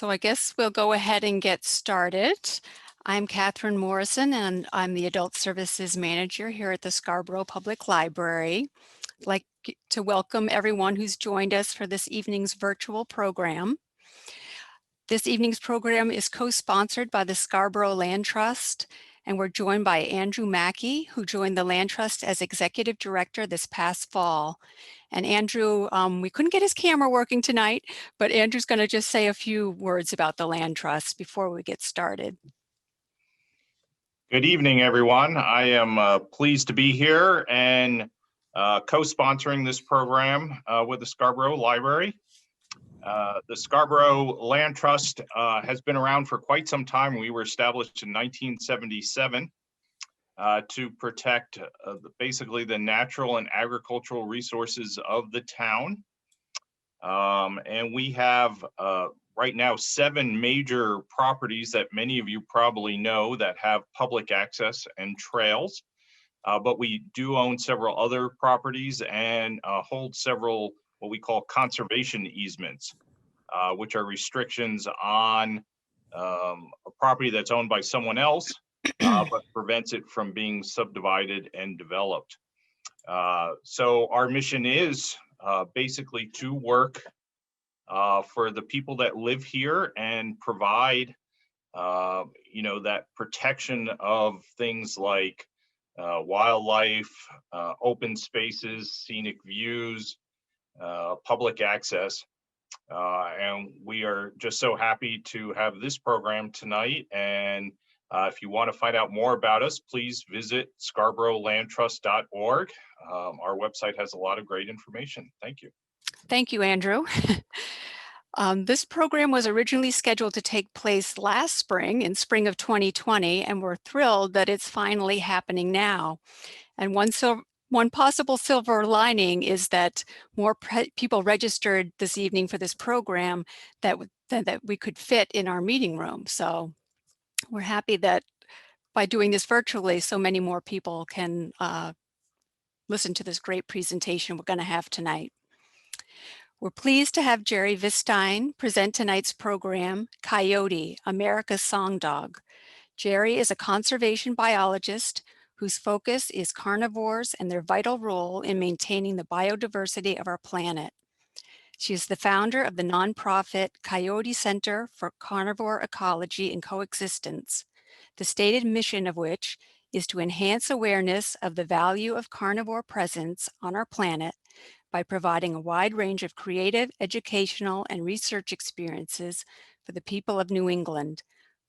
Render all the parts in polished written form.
So I guess we'll go ahead and get started. I'm Catherine Morrison, and I'm the Adult Services Manager here at the Scarborough Public Library. I'd like to welcome everyone who's joined us for this evening's virtual program. This evening's program is co-sponsored by the Scarborough Land Trust, and we're joined by Andrew Mackey, who joined the Land Trust as Executive Director this past fall. And Andrew, we couldn't get his camera working tonight, but Andrew's going to just say a few words about the Land Trust before we get started. Good evening, everyone. I am pleased to be here and co-sponsoring this program with the Scarborough Library. The Scarborough Land Trust has been around for quite some time. We were established in 1977 to protect basically the natural and agricultural resources of the town. And we have right now 7 major properties that many of you probably know that have public access and trails. But we do own several other properties and hold several what we call conservation easements, which are restrictions on a property that's owned by someone else, but prevents it from being subdivided and developed. So our mission is basically to work for the people that live here and provide, that protection of things like wildlife, open spaces, scenic views, public access. And we are just so happy to have this program tonight. And if you want to find out more about us, please visit scarboroughlandtrust.org. Our website has a lot of great information. Thank you. Thank you, Andrew. This program was originally scheduled to take place last spring, in spring of 2020, and we're thrilled that it's finally happening now. And one possible silver lining is that more people registered this evening for this program that we could fit in our meeting room. So we're happy that by doing this virtually, so many more people can listen to this great presentation we're going to have tonight. We're pleased to have Geri Vistein present tonight's program, Coyote, America's Songdog. Geri is a conservation biologist whose focus is carnivores and their vital role in maintaining the biodiversity of our planet. She is the founder of the nonprofit Coyote Center for Carnivore Ecology and Coexistence, the stated mission of which is to enhance awareness of the value of carnivore presence on our planet by providing a wide range of creative, educational, and research experiences for the people of New England,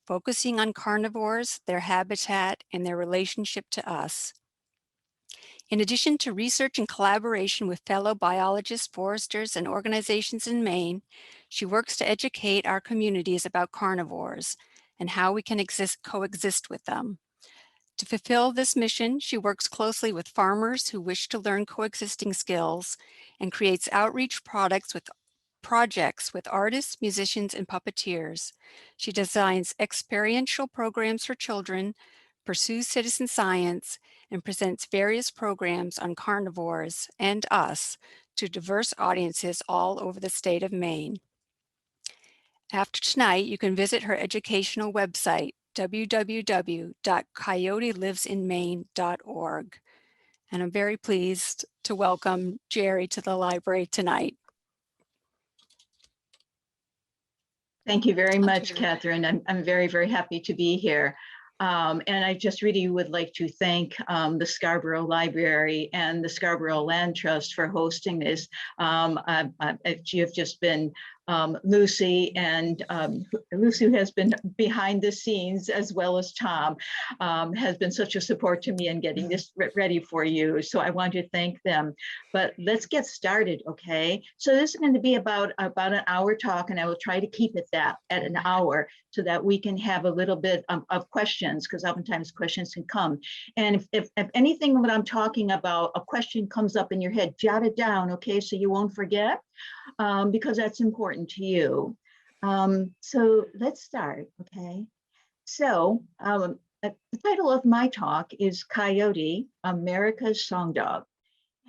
focusing on carnivores, their habitat, and their relationship to us. In addition to research and collaboration with fellow biologists, foresters, and organizations in Maine, she works to educate our communities about carnivores and how we can coexist with them. To fulfill this mission, she works closely with farmers who wish to learn coexisting skills and creates outreach projects with artists, musicians, and puppeteers. She designs experiential programs for children, pursues citizen science, and presents various programs on carnivores and us to diverse audiences all over the state of Maine. After tonight, you can visit her educational website, www.coyotelivesinmaine.org. And I'm very pleased to welcome Geri to the library tonight. Thank you very much, Catherine. I'm very, very happy to be here. And I just really would like to thank the Scarborough Library and the Scarborough Land Trust for hosting this. You've just been Lucy, and Lucy, who has been behind the scenes, as well as Tom, has been such a support to me in getting this ready for you. So I want to thank them. But let's get started, okay? So this is going to be about an hour talk, and I will try to keep it at an hour so that we can have a little bit of questions, because oftentimes questions can come. And if anything that I'm talking about, a question comes up in your head, jot it down, okay, so you won't forget. Because that's important to you. So let's start, okay? So the title of my talk is Coyote, America's Songdog.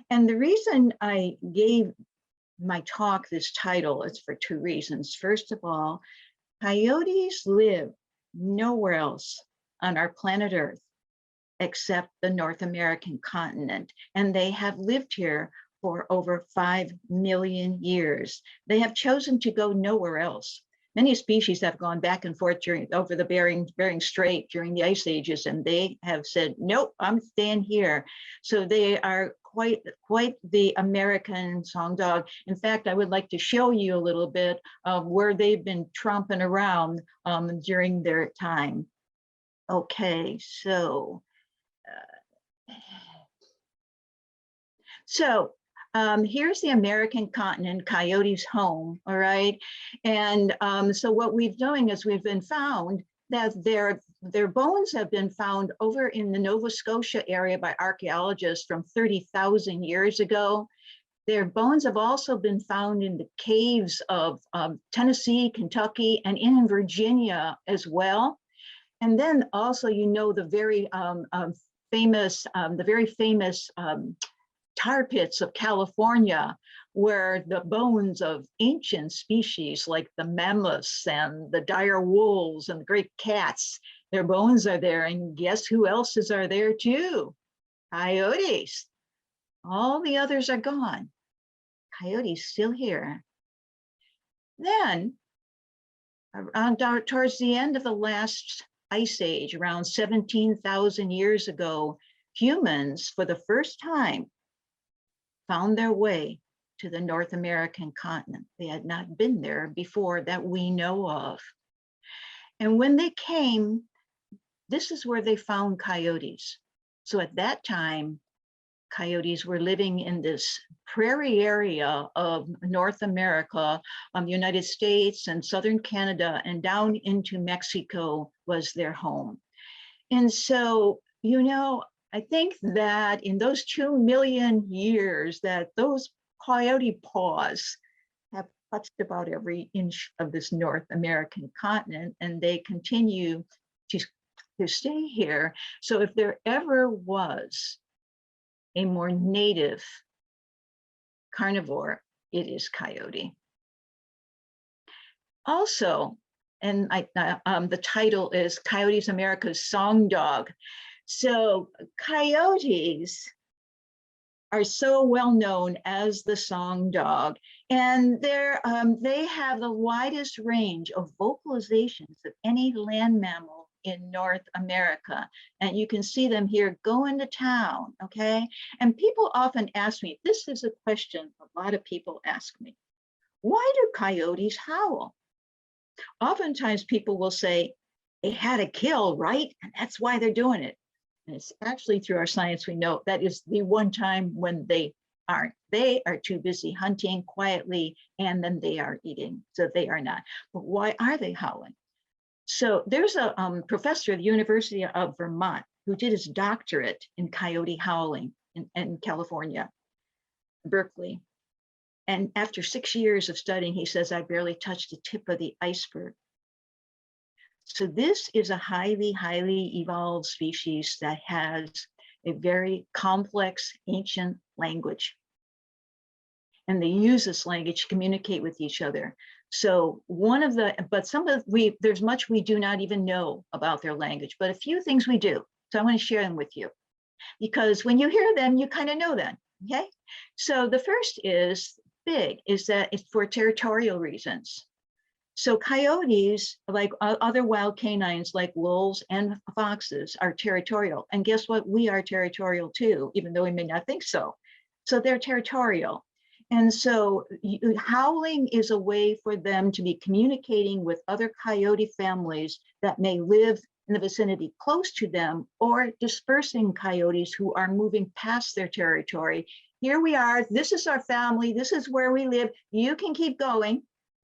And the reason I gave my talk this title is for 2 reasons. First of all, Coyotes live nowhere else on our planet Earth except the North American continent, and they have lived here for over 5 million years. They have chosen to go nowhere else. Many species have gone back and forth over the Bering Strait during the ice ages, and they have said, nope, I'm staying here. So they are quite the American Songdog. In fact, I would like to show you a little bit of where they've been tromping around during their time. Okay, so here's the American continent, Coyote's home, all right? And so what we've done is we've been found that their bones have been found over in the Nova Scotia area by archaeologists from 30,000 years ago. Their bones have also been found in the caves of Tennessee, Kentucky, and in Virginia as well. And then also, you know, the very famous tar pits of California, where the bones of ancient species like the mammoths and the dire wolves and the great cats, their bones are there. And guess who else are there too? Coyotes. All the others are gone. Coyotes still here. Then, towards the end of the last ice age, around 17,000 years ago, humans, for the first time, found their way to the North American continent. They had not been there before that we know of. And when they came, this is where they found coyotes. So at that time, coyotes were living in this prairie area of North America, the United States and southern Canada, and down into Mexico was their home. And so, you know, I think that in those 2 million years that those coyote paws have touched about every inch of this North American continent, and they continue to stay here. So if there ever was a more native carnivore, it is coyote. Also, and the title is Coyotes, America's Songdog. So coyotes are so well known as the Songdog, and they have the widest range of vocalizations of any land mammal in North America. And you can see them here going to town, okay? And people often ask me, this is a question a lot of people ask me, why do coyotes howl? Oftentimes people will say, they had a kill, right? And that's why they're doing it. And it's actually, through our science, we know that is the one time when they aren't. They are too busy hunting quietly, and then they are eating, so they are not. But why are they howling? So there's a professor at the University of Vermont who did his doctorate in coyote howling in California, Berkeley. And after 6 years of studying, he says, I barely touched the tip of the iceberg. So this is a highly, highly evolved species that has a very complex ancient language. And they use this language to communicate with each other. So there's much we do not even know about their language, but a few things we do. So I want to share them with you, because when you hear them, you kind of know them, okay? So the first is that it's for territorial reasons. So coyotes, like other wild canines like wolves and foxes, are territorial. And guess what? We are territorial too, even though we may not think so. So they're territorial. And so howling is a way for them to be communicating with other coyote families that may live in the vicinity close to them, or dispersing coyotes who are moving past their territory. Here we are, this is our family, this is where we live, you can keep going,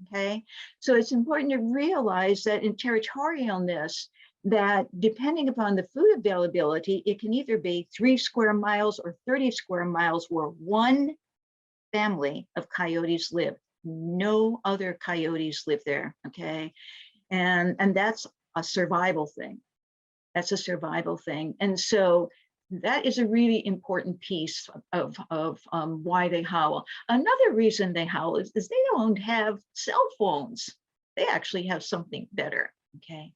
okay? So it's important to realize that in territorialness, that depending upon the food availability, it can either be 3 square miles or 30 square miles where one family of coyotes live. No other coyotes live there, okay? And that's a survival thing. That's a survival thing. And so that is a really important piece of why they howl. Another reason they howl is they don't have cell phones. They actually have something better, okay?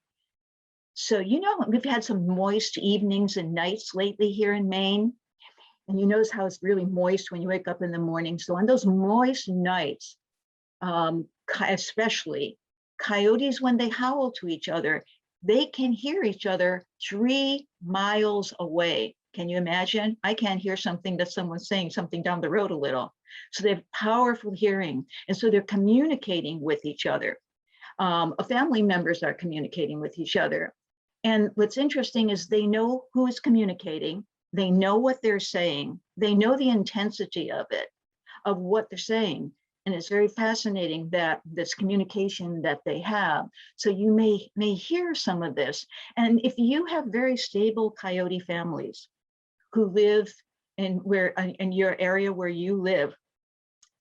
So, you know, we've had some moist evenings and nights lately here in Maine. And you notice how it's really moist when you wake up in the morning. So on those moist nights, especially coyotes, when they howl to each other, they can hear each other 3 miles away. Can you imagine? I can't hear something that someone's saying something down the road a little. So they have powerful hearing. And so they're communicating with each other. Family members are communicating with each other. And what's interesting is they know who is communicating. They know what they're saying. They know the intensity of it, of what they're saying. And it's very fascinating that this communication that they have. So you may hear some of this. And if you have very stable coyote families who live in your area where you live,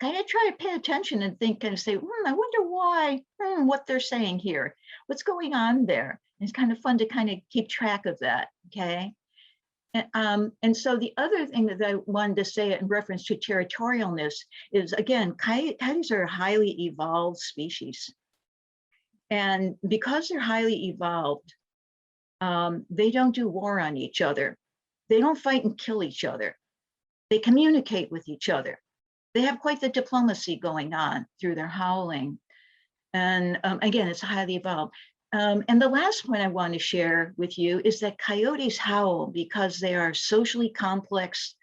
kind of try to pay attention and think and say, I wonder why, what they're saying here, what's going on there. And it's kind of fun to kind of keep track of that, okay? And so the other thing that I wanted to say in reference to territorialness is, again, coyotes are a highly evolved species. And because they're highly evolved, they don't do war on each other. They don't fight and kill each other. They communicate with each other. They have quite the diplomacy going on through their howling. And again, it's highly evolved. And the last point I want to share with you is that coyotes howl because they are socially complex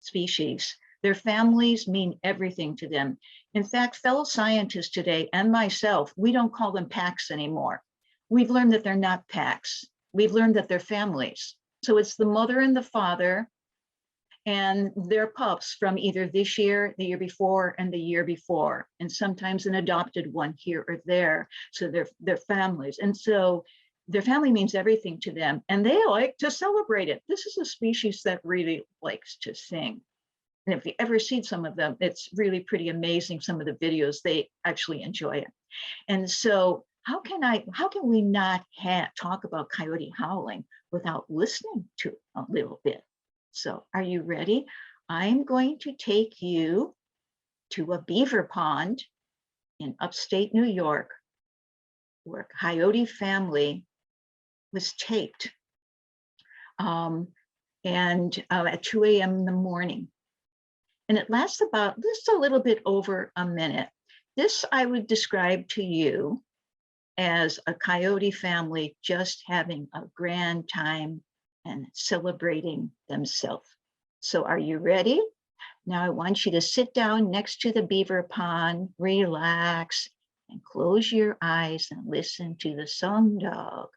species. Their families mean everything to them. In fact, fellow scientists today and myself, we don't call them packs anymore. We've learned that they're not packs. We've learned that they're families. So it's the mother and the father and their pups from either this year, the year before, and the year before, and sometimes an adopted one here or there. So they're families. And so their family means everything to them, and they like to celebrate it. This is a species that really likes to sing. And if you ever see some of them, it's really pretty amazing, some of the videos, they actually enjoy it. And so how can we not talk about coyote howling without listening to a little bit? So are you ready? I'm going to take you to a beaver pond in upstate New York, where a coyote family was taped at 2 a.m. in the morning. And it lasts about just a little bit over a minute. This I would describe to you as a coyote family just having a grand time and celebrating themselves. So are you ready? Now I want you to sit down next to the beaver pond, relax, and close your eyes and listen to the Songdog.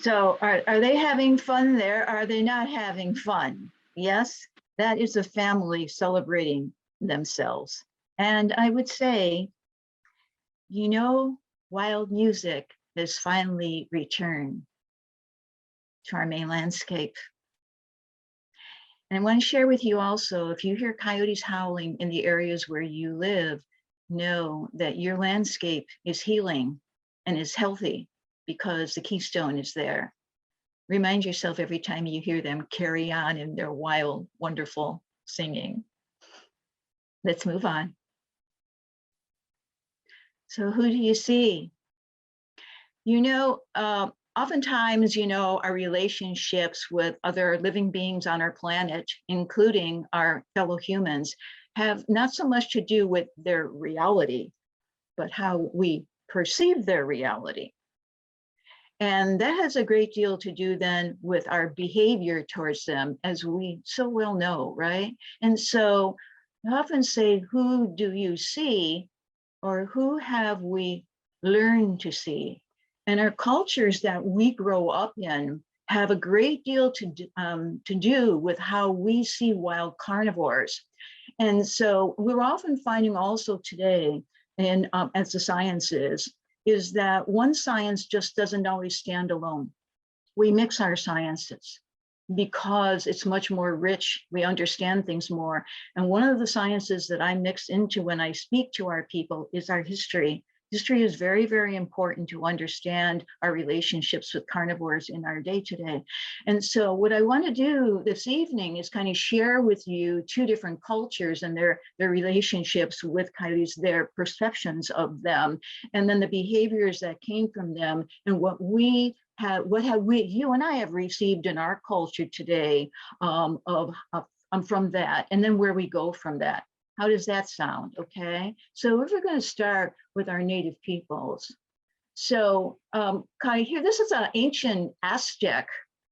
So are they having fun there? Are they not having fun? Yes, that is a family celebrating themselves. And I would say, you know, wild music has finally returned to our Maine landscape. And I want to share with you also, if you hear coyotes howling in the areas where you live, know that your landscape is healing and is healthy, because the keystone is there. Remind yourself every time you hear them carry on in their wild, wonderful singing. Let's move on. So who do you see? You know, oftentimes, you know, our relationships with other living beings on our planet, including our fellow humans, have not so much to do with their reality, but how we perceive their reality. And that has a great deal to do then with our behavior towards them, as we so well know, right? And so I often say, who do you see, or who have we learned to see? And our cultures that we grow up in have a great deal to do with how we see wild carnivores. And so we're often finding also today, and as the sciences, is that one science just doesn't always stand alone. We mix our sciences because it's much more rich. We understand things more. And one of the sciences that I mix into when I speak to our people is our history. History is very, very important to understand our relationships with carnivores in our day to day. And so what I want to do this evening is kind of share with you two different cultures and their relationships with coyotes, their perceptions of them, and then the behaviors that came from them, and what have you and I have received in our culture today from that, and then where we go from that. How does that sound? Okay, so if we're going to start with our native peoples. So here, this is an ancient Aztec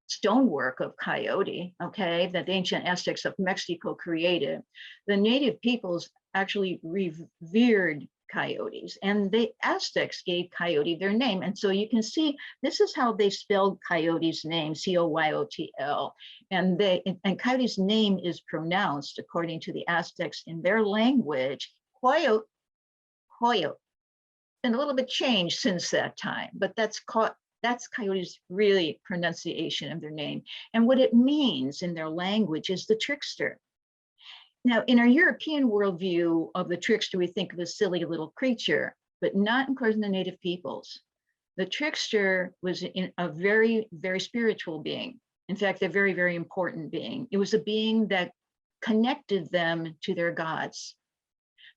stonework of Coyote, okay, that the ancient Aztecs of Mexico created. The native peoples actually revered coyotes, and the Aztecs gave Coyote their name. And so you can see this is how they spelled Coyote's name, Coyotl. And Coyote's name is pronounced according to the Aztecs in their language, Coyote, Coyote. And a little bit changed since that time, but that's Coyote's really pronunciation of their name. And what it means in their language is the trickster. Now, in our European worldview of the trickster, we think of a silly little creature, but not according to native peoples. The trickster was a very, very spiritual being. In fact, a very, very important being. It was a being that connected them to their gods.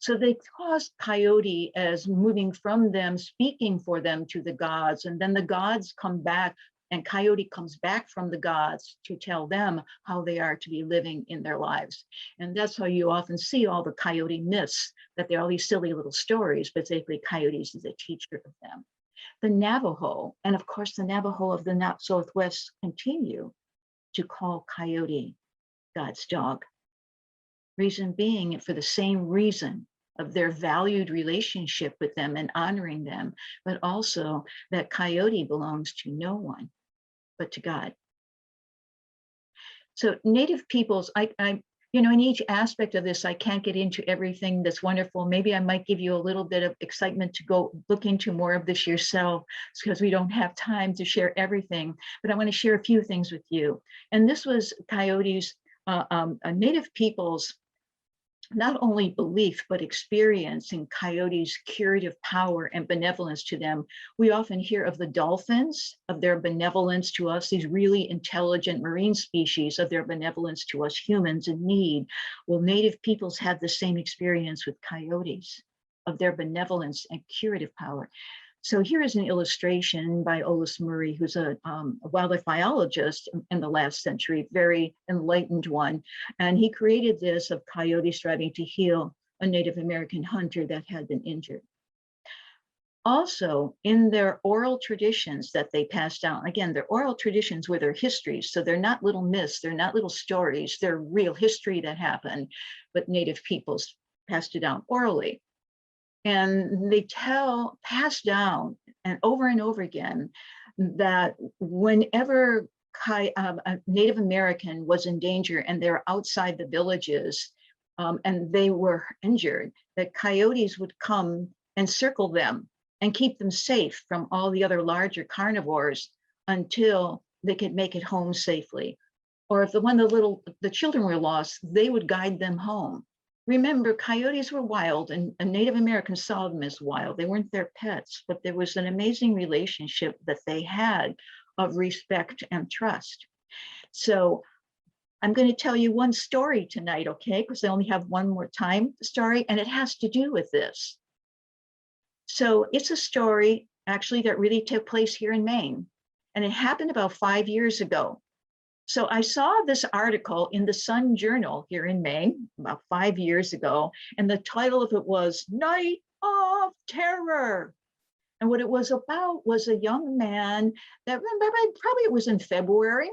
So they caused Coyote as moving from them, speaking for them to the gods, and then the gods come back, and Coyote comes back from the gods to tell them how they are to be living in their lives. And that's how you often see all the Coyote myths, that they're all these silly little stories, but basically Coyotes is a teacher of them. The Navajo, and of course the Navajo of the Southwest, continue to call Coyote God's dog. Reason being, for the same reason of their valued relationship with them and honoring them, but also that Coyote belongs to no one but to God. So native peoples, you know, in each aspect of this, I can't get into everything that's wonderful. Maybe I might give you a little bit of excitement to go look into more of this yourself, because we don't have time to share everything, but I want to share a few things with you. And this was Coyotes, native peoples, not only belief, but experience in Coyotes' curative power and benevolence to them. We often hear of the dolphins, of their benevolence to us, these really intelligent marine species, of their benevolence to us humans in need. Well, native peoples have the same experience with coyotes, of their benevolence and curative power. So here is an illustration by Ollis Murray, who's a wildlife biologist in the last century, very enlightened one. And he created this of coyotes striving to heal a Native American hunter that had been injured. Also, in their oral traditions that they passed down, again, their oral traditions were their histories. So they're not little myths, they're not little stories, they're real history that happened, but Native peoples passed it down orally. And they pass down and over again that whenever a Native American was in danger and they're outside the villages and they were injured, that coyotes would come and circle them and keep them safe from all the other larger carnivores until they could make it home safely. Or if the children were lost, they would guide them home. Remember, coyotes were wild, and Native Americans saw them as wild. They weren't their pets, but there was an amazing relationship that they had of respect and trust. So I'm going to tell you one story tonight, okay? Because I only have one more time story, and it has to do with this. So it's a story actually that really took place here in Maine, and it happened about 5 years ago. So I saw this article in the Sun Journal here in Maine about 5 years ago, and the title of it was Night of Terror. And what it was about was a young man that, probably it was in February,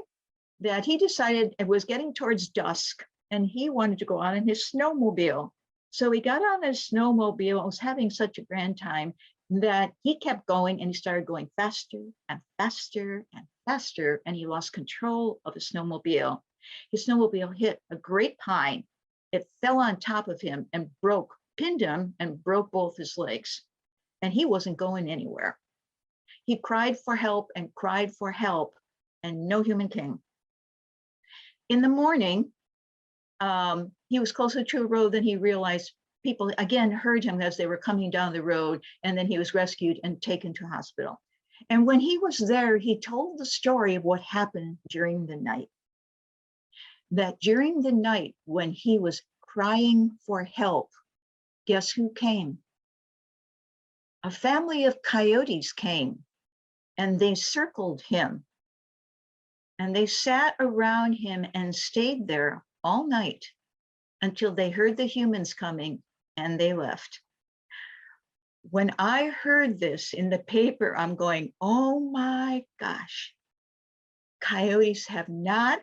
that he decided it was getting towards dusk and he wanted to go out in his snowmobile. So he got on his snowmobile and was having such a grand time that he kept going, and he started going faster and faster and faster, and he lost control of his snowmobile. His snowmobile hit a great pine. It fell on top of him and pinned him and broke both his legs. And he wasn't going anywhere. He cried for help and cried for help, and no human came. In the morning, he was closer to a road than he realized. People again heard him as they were coming down the road, and then he was rescued and taken to hospital. And when he was there, he told the story of what happened during the night. That during the night when he was crying for help, guess who came? A family of coyotes came, and they circled him, and they sat around him and stayed there all night until they heard the humans coming, and they left. When I heard this in the paper, I'm going, oh my gosh, coyotes have not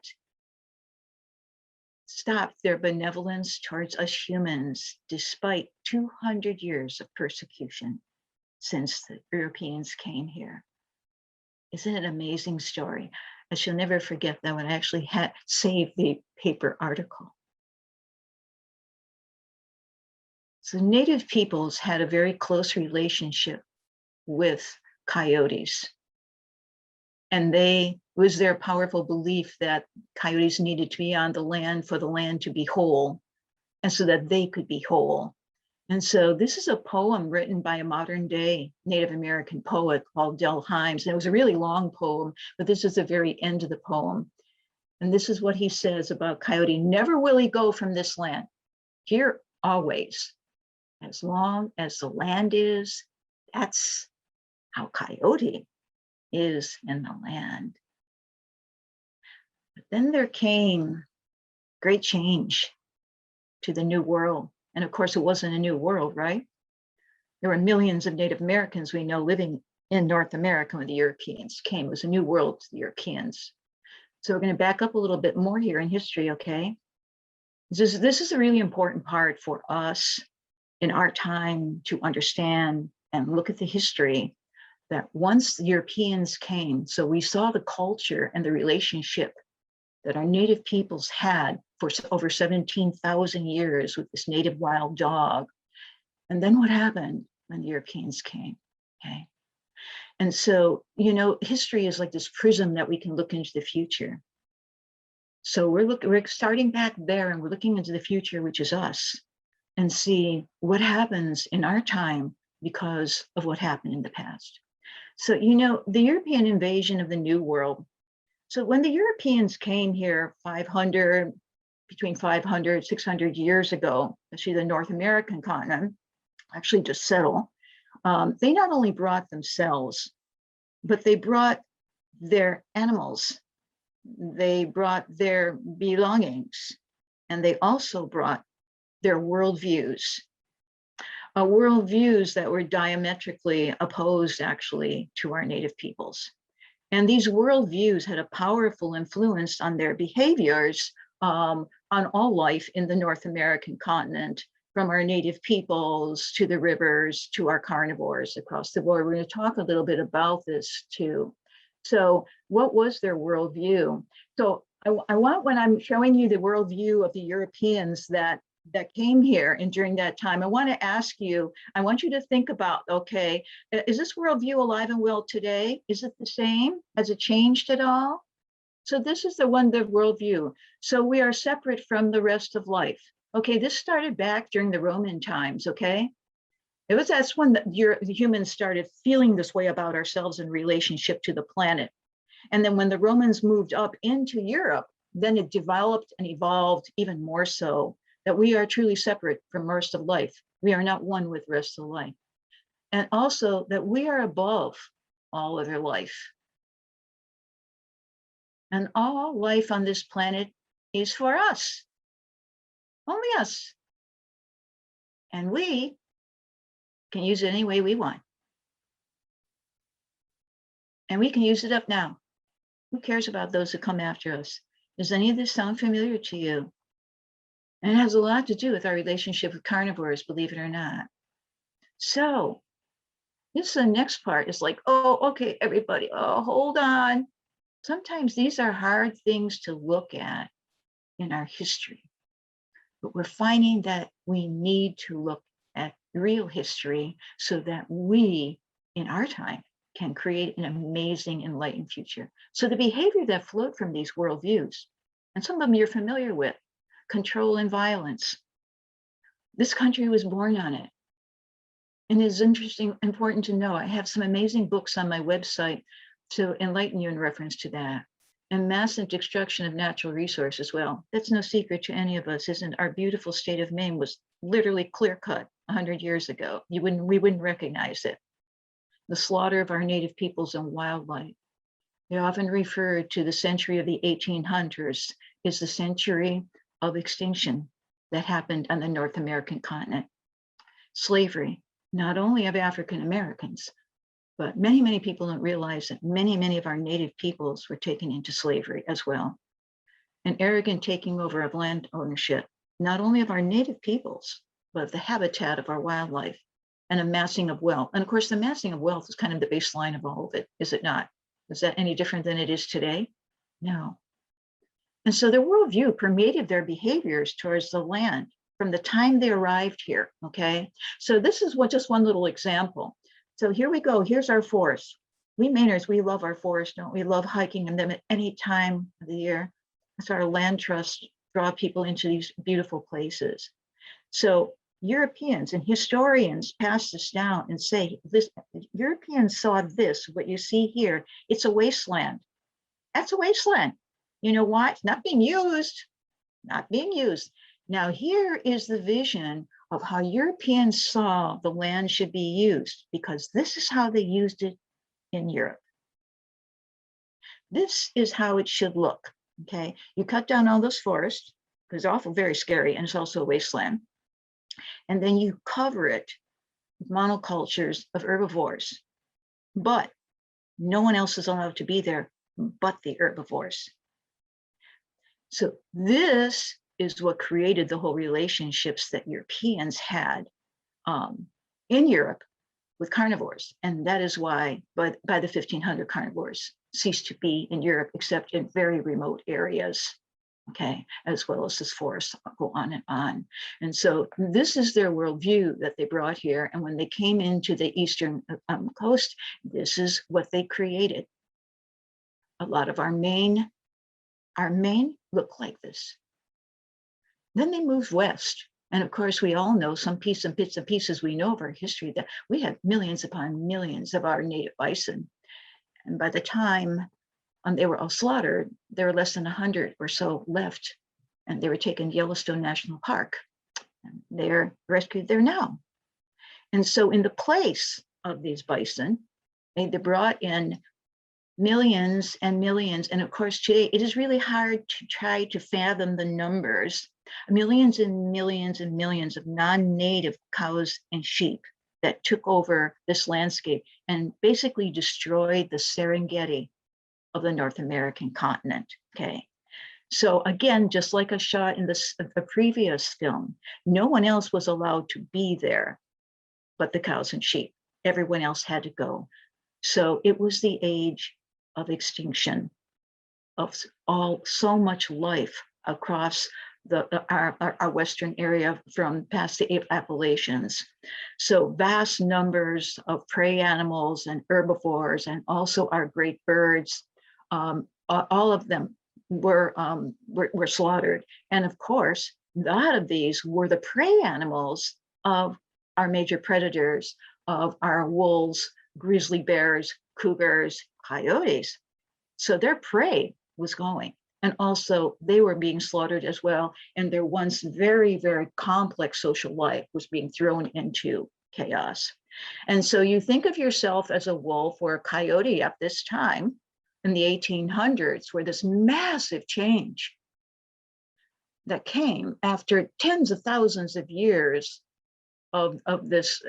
stopped their benevolence towards us humans, despite 200 years of persecution since the Europeans came here. Isn't it an amazing story? I shall never forget that when I actually had saved the paper article. So Native peoples had a very close relationship with coyotes. And it was their powerful belief that coyotes needed to be on the land for the land to be whole, and so that they could be whole. And so this is a poem written by a modern day Native American poet called Del Himes. And it was a really long poem, but this is the very end of the poem. And this is what he says about coyote. Never will he go from this land. Here always, as long as the land is. That's how coyote is in the land. But then there came great change to the New World. And of course, it wasn't a new world, right? There were millions of Native Americans we know living in North America when the Europeans came. It was a new world to the Europeans. So we're going to back up a little bit more here in history, okay? This is a really important part for us in our time to understand and look at the history, that once the Europeans came, so we saw the culture and the relationship that our Native peoples had for over 17,000 years with this native wild dog. And then what happened when the Europeans came, okay? And so, you know, history is like this prism that we can look into the future. So we're starting back there, and we're looking into the future, which is us, and see what happens in our time because of what happened in the past. So, you know, the European invasion of the New World. So when the Europeans came here between 500, 600 years ago, especially the North American continent, actually to settle, they not only brought themselves, but they brought their animals, they brought their belongings, and they also brought their worldviews. Worldviews that were diametrically opposed actually to our Native peoples. And these worldviews had a powerful influence on their behaviors, on all life in the North American continent, from our Native peoples to the rivers to our carnivores across the board. We're going to talk a little bit about this too. So what was their worldview? So I want, when I'm showing you the worldview of the Europeans that came here and during that time, I want to ask you, I want you to think about, okay, is this worldview alive and well today? Is it the same? Has it changed at all? So this is the worldview. So we are separate from the rest of life. Okay, this started back during the Roman times, okay? That's when the humans started feeling this way about ourselves in relationship to the planet. And then when the Romans moved up into Europe, then it developed and evolved even more so that we are truly separate from the rest of life. We are not one with the rest of life. And also that we are above all other life. And all life on this planet is for us, only us. And we can use it any way we want. And we can use it up now. Who cares about those who come after us? Does any of this sound familiar to you? And it has a lot to do with our relationship with carnivores, believe it or not. So this is the next part. It's like, oh, okay, everybody, oh, hold on. Sometimes these are hard things to look at in our history, but we're finding that we need to look at real history so that we, in our time, can create an amazing, enlightened future. So the behavior that flowed from these worldviews, and some of them you're familiar with, control and violence. This country was born on it. And it's interesting, important to know, I have some amazing books on my website to enlighten you in reference to that. And massive destruction of natural resources. Well, that's no secret to any of us, isn't it? Our beautiful state of Maine was literally clear cut 100 years ago. We wouldn't recognize it. The slaughter of our native peoples and wildlife. They often refer to the century of the 1800s as the century of extinction that happened on the North American continent. Slavery, not only of African Americans, but many, many people don't realize that many of our native peoples were taken into slavery as well. An arrogant taking over of land ownership, not only of our native peoples, but of the habitat of our wildlife, and amassing of wealth. And of course, the amassing of wealth is kind of the baseline of all of it, is it not? Is that any different than it is today? No. And so their worldview permeated their behaviors towards the land from the time they arrived here, okay? So this is just one little example. So here we go, here's our forest. We Mainers, we love our forest, don't we? Love hiking in them at any time of the year. That's our land trust, draw people into these beautiful places. So Europeans and historians pass this down and say, this, Europeans saw this, what you see here, it's a wasteland. That's a wasteland. You know why? It's not being used, not being used. Now here is the vision of how Europeans saw the land should be used, because this is how they used it in Europe. This is how it should look, okay? You cut down all those forests, because it's awful very scary, and it's also a wasteland. And then you cover it with monocultures of herbivores, but no one else is allowed to be there but the herbivores. So this is what created the whole relationships that Europeans had in Europe with carnivores. And that is why by the 1500 carnivores ceased to be in Europe, except in very remote areas, okay, as well as this forest, go on and on. And so this is their worldview that they brought here. And when they came into the eastern coast, this is what they created. A lot of our Maine look like this. Then they moved west. And of course, we all know some bits and pieces we know of our history that we have millions upon millions of our native bison. And by the time they were all slaughtered, there were less than 100 or so left. And they were taken to Yellowstone National Park. And they're rescued there now. And so in the place of these bison, they brought in millions and millions. And of course, today it is really hard to try to fathom the numbers. Millions and millions and millions of non-native cows and sheep that took over this landscape and basically destroyed the Serengeti of the North American continent, okay? So again, just like I shot in the previous film, no one else was allowed to be there but the cows and sheep. Everyone else had to go. So it was the age of extinction of so much life across our western area from past the Appalachians. So vast numbers of prey animals and herbivores, and also our great birds, all of them were slaughtered. And of course, a lot of these were the prey animals of our major predators, of our wolves, grizzly bears, cougars, coyotes. So their prey was going. And also they were being slaughtered as well. And their once very, very complex social life was being thrown into chaos. And so you think of yourself as a wolf or a coyote at this time in the 1800s, where this massive change that came after tens of thousands of years of this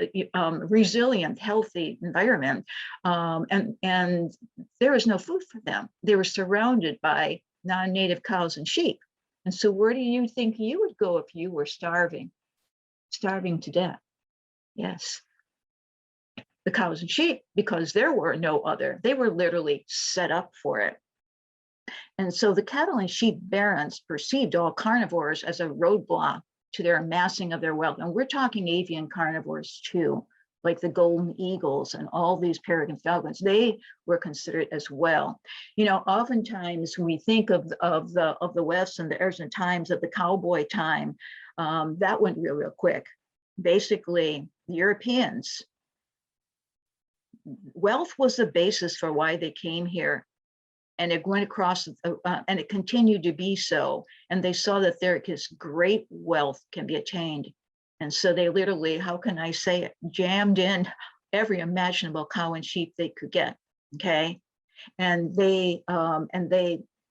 resilient, healthy environment. And there was no food for them. They were surrounded by non-native cows and sheep. And so where do you think you would go if you were starving to death? Yes, the cows and sheep, because there were no other. They were literally set up for it. And so the cattle and sheep barons perceived all carnivores as a roadblock to their amassing of their wealth. And we're talking avian carnivores too, like the golden eagles and all these peregrine falcons. They were considered as well. You know, oftentimes when we think of the West and the ancient times of the cowboy time, that went real quick. Basically, the Europeans, wealth was the basis for why they came here. And it went across, and it continued to be so. And they saw that there is great wealth can be attained. And so they literally, how can I say it, jammed in every imaginable cow and sheep they could get, okay? And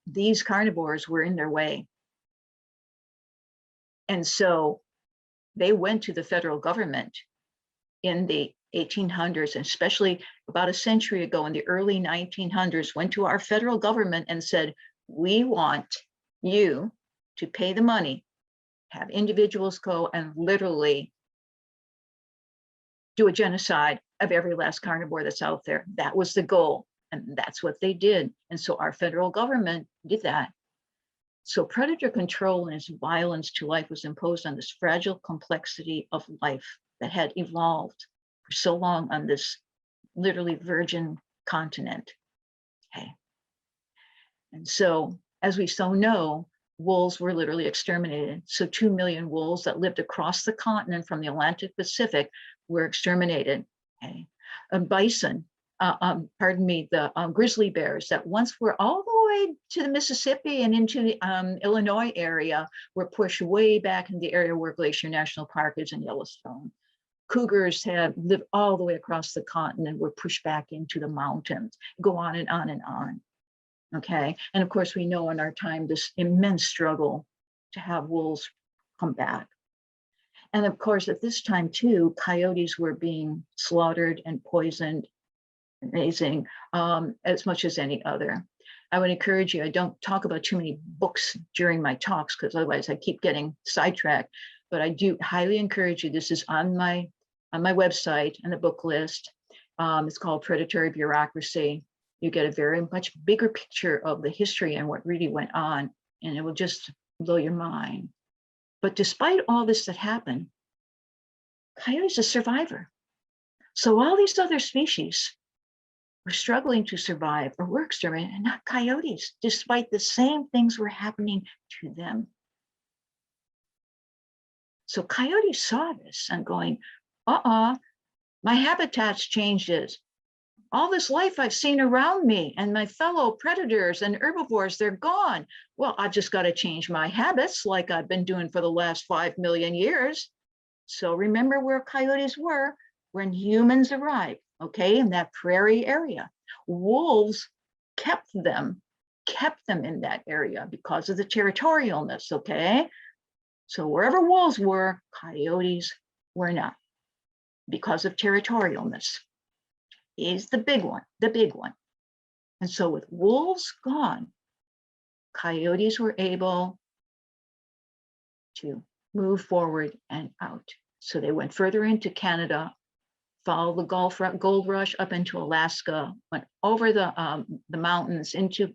these carnivores were in their way. And so they went to the federal government in the 1800s, and especially about a century ago in the early 1900s, went to our federal government and said, we want you to pay the money, have individuals go and literally do a genocide of every last carnivore that's out there. That was the goal, and that's what they did. And so our federal government did that. So predator control and its violence to life was imposed on this fragile complexity of life that had evolved for so long on this literally virgin continent. Okay. And so, as we so know, wolves were literally exterminated. So 2 million wolves that lived across the continent from the Atlantic Pacific were exterminated. Okay. Bison, the grizzly bears that once were all the way to the Mississippi and into the Illinois area were pushed way back in the area where Glacier National Park is in Yellowstone. Cougars have lived all the way across the continent, were pushed back into the mountains, go on and on and on. Okay. And of course, we know in our time this immense struggle to have wolves come back. And of course, at this time too, coyotes were being slaughtered and poisoned, amazing, as much as any other. I would encourage you, I don't talk about too many books during my talks because otherwise I keep getting sidetracked, but I do highly encourage you. This is on my website and the book list. It's called Predatory Bureaucracy. You get a very much bigger picture of the history and what really went on, and it will just blow your mind. But despite all this that happened, coyotes are a survivor. So all these other species were struggling to survive or were exterminated, and not coyotes, despite the same things were happening to them. So coyotes saw this and going, my habitat's changes. All this life I've seen around me and my fellow predators and herbivores, they're gone. Well, I just got to change my habits like I've been doing for the last 5 million years. So remember where coyotes were when humans arrived, okay, in that prairie area. Wolves kept them in that area because of the territorialness, okay? So wherever wolves were, coyotes were not because of territorialness. Is the big one. And so with wolves gone, coyotes were able to move forward and out. So they went further into Canada, followed the gold rush up into Alaska, went over the mountains into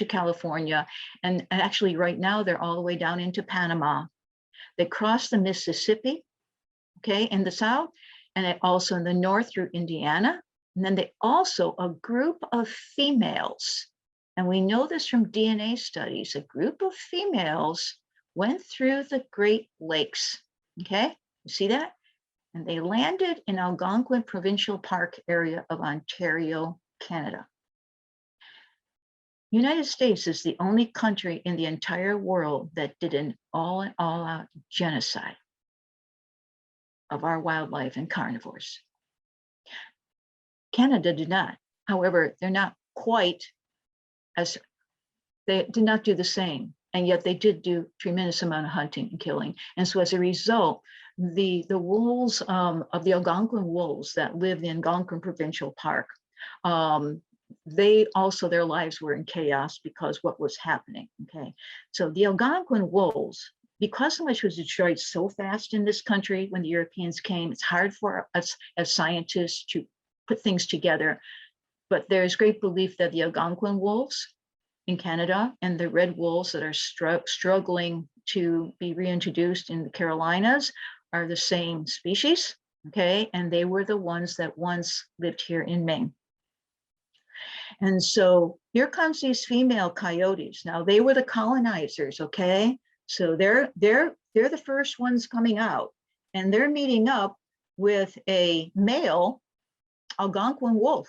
California. And actually right now they're all the way down into Panama. They crossed the Mississippi, okay, in the south, and also in the north through Indiana. And then they also, a group of females, and we know this from DNA studies, a group of females went through the Great Lakes, okay? You see that? And they landed in Algonquin Provincial Park area of Ontario, Canada. United States is the only country in the entire world that did an all-out genocide of our wildlife and carnivores. Canada did not. However, they're not quite as, they did not do the same. And yet they did do tremendous amount of hunting and killing. And so as a result, the wolves of the Algonquin wolves that live in Algonquin Provincial Park, they also, their lives were in chaos because what was happening, okay? So the Algonquin wolves, because so much was destroyed so fast in this country when the Europeans came, it's hard for us as scientists to put things together. But there's great belief that the Algonquin wolves in Canada and the red wolves that are struggling to be reintroduced in the Carolinas are the same species, okay? And they were the ones that once lived here in Maine. And so here comes these female coyotes. Now they were the colonizers, okay? So they're the first ones coming out, and they're meeting up with a male Algonquin wolf.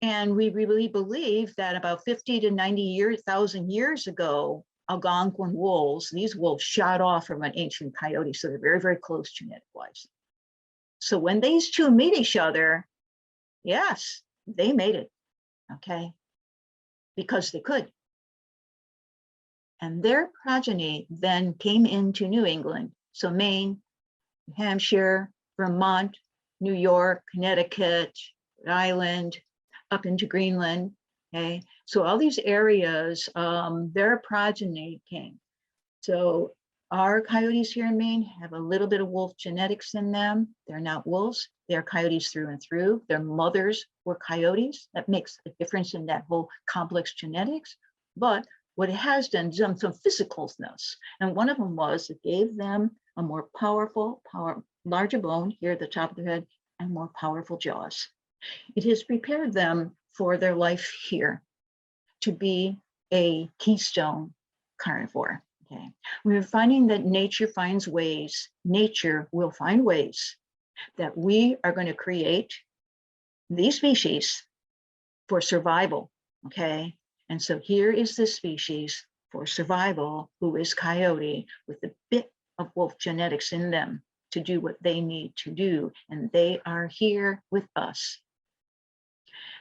And we really believe that about 50 to 90,000 years ago, Algonquin wolves, these wolves shot off from an ancient coyote. So they're very, very close genetic-wise. So when these two meet each other, yes, they made it, okay? Because they could. And their progeny then came into New England. So Maine, New Hampshire, Vermont, New York, Connecticut, Rhode Island, up into Greenland, okay? So all these areas, their progeny came. So our coyotes here in Maine have a little bit of wolf genetics in them. They're not wolves, they're coyotes through and through. Their mothers were coyotes. That makes a difference in that whole complex genetics. But what it has done, some physicalness. And one of them was it gave them a more powerful, larger bone here at the top of the head and more powerful jaws. It has prepared them for their life here to be a keystone carnivore. Okay, we're finding that nature finds ways, nature will find ways that we are going to create these species for survival. Okay, and so here is this species for survival who is coyote with a bit of wolf genetics in them to do what they need to do, and they are here with us.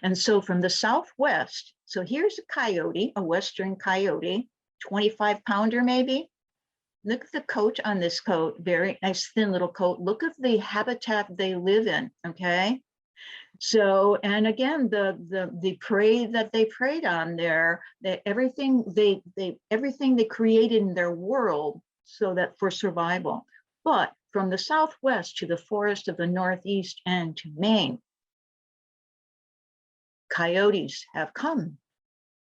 And so from the Southwest, so here's a coyote, a Western coyote, 25-pounder maybe. Look at the coat on this coat, very nice thin little coat. Look at the habitat they live in, okay? So, and again, the prey that they preyed on there, everything they created in their world so that for survival. But from the Southwest to the forest of the Northeast and to Maine, coyotes have come,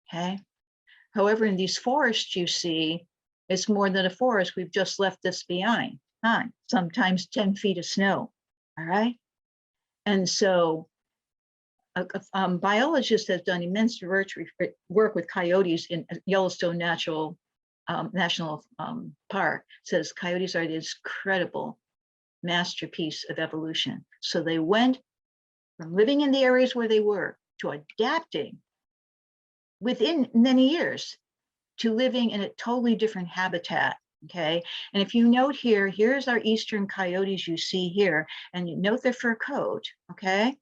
okay? However, in these forests, you see, it's more than a forest. We've just left this behind, sometimes 10 feet of snow, all right? And so a biologist has done immense work with coyotes in Yellowstone National Park, says coyotes are this incredible masterpiece of evolution. So they went from living in the areas where they were to adapting within many years to living in a totally different habitat, okay? And if you note here, here's our eastern coyotes you see here, and you note their fur coat, okay?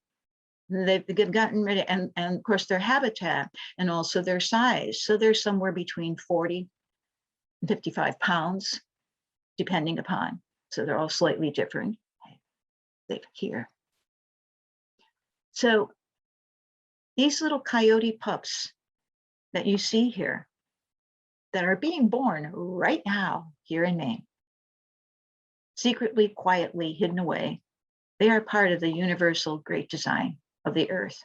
They've gotten rid of, and of course their habitat and also their size. So they're somewhere between 40 and 55 pounds, depending upon. So they're all slightly different. Okay. Here. So these little coyote pups that you see here that are being born right now here in Maine, secretly, quietly hidden away, they are part of the universal great design of the earth.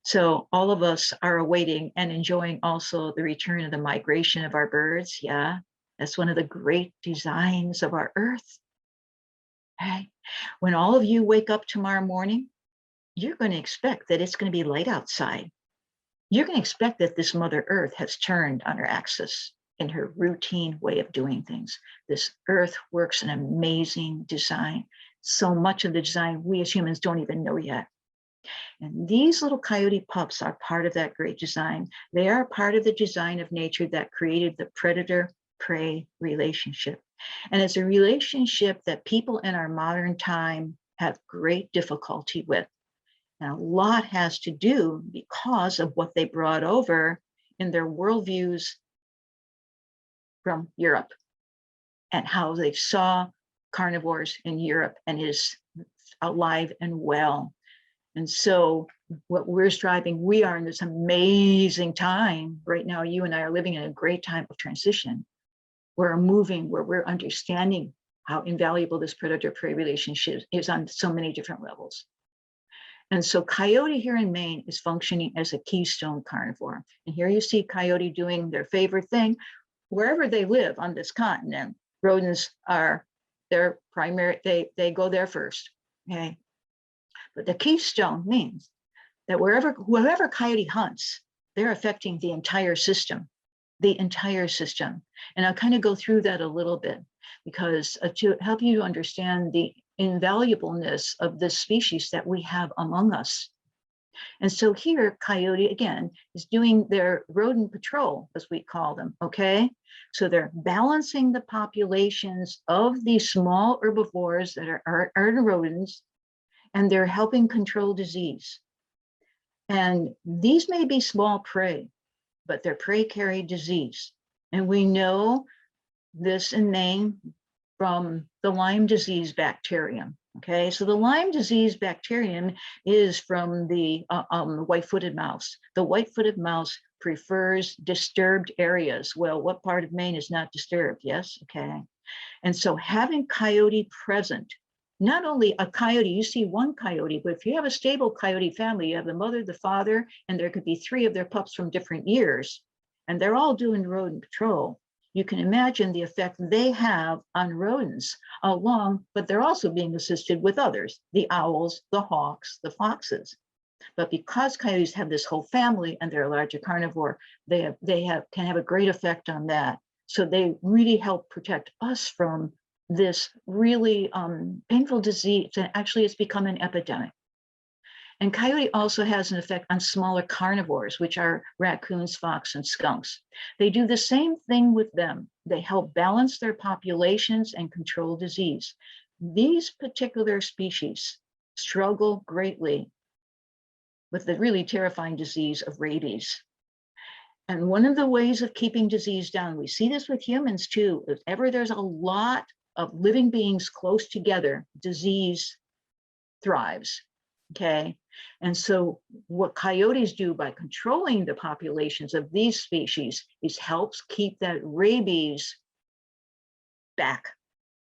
So all of us are awaiting and enjoying also the return of the migration of our birds. Yeah, that's one of the great designs of our earth. Okay. When all of you wake up tomorrow morning, you're going to expect that it's going to be light outside. You're going to expect that this Mother Earth has turned on her axis in her routine way of doing things. This earth works an amazing design. So much of the design we as humans don't even know yet. And these little coyote pups are part of that great design. They are part of the design of nature that created the predator-prey relationship. And it's a relationship that people in our modern time have great difficulty with. And a lot has to do because of what they brought over in their worldviews from Europe and how they saw carnivores in Europe and is alive and well. And so what we're striving, we are in this amazing time right now. You and I are living in a great time of transition. We're moving where we're understanding how invaluable this predator-prey relationship is on so many different levels. And so coyote here in Maine is functioning as a keystone carnivore. And here you see coyote doing their favorite thing wherever they live on this continent. Rodents are their primary, they go there first, okay? But the keystone means that wherever coyote hunts, they're affecting the entire system. And I'll kind of go through that a little bit because to help you understand the invaluableness of this species that we have among us. And so here, coyote, again, is doing their rodent patrol, as we call them, okay? So they're balancing the populations of these small herbivores that are rodents, and they're helping control disease. And these may be small prey, but their prey carry disease. And we know this in Maine from the Lyme disease bacterium. Okay, so the Lyme disease bacterium is from the white-footed mouse. The white-footed mouse prefers disturbed areas. Well, what part of Maine is not disturbed? Yes, okay. And so having coyote present, not only a coyote, you see one coyote, but if you have a stable coyote family, you have the mother, the father, and there could be 3 of their pups from different years, and they're all doing rodent patrol. You can imagine the effect they have on rodents along, but they're also being assisted with others, the owls, the hawks, the foxes. But because coyotes have this whole family and they're a larger carnivore, can have a great effect on that. So they really help protect us from this really painful disease. And actually, it's become an epidemic. And coyote also has an effect on smaller carnivores, which are raccoons, fox, and skunks. They do the same thing with them. They help balance their populations and control disease. These particular species struggle greatly with the really terrifying disease of rabies. And one of the ways of keeping disease down, we see this with humans too, if ever there's a lot of living beings close together, disease thrives. Okay, and so what coyotes do by controlling the populations of these species is helps keep that rabies back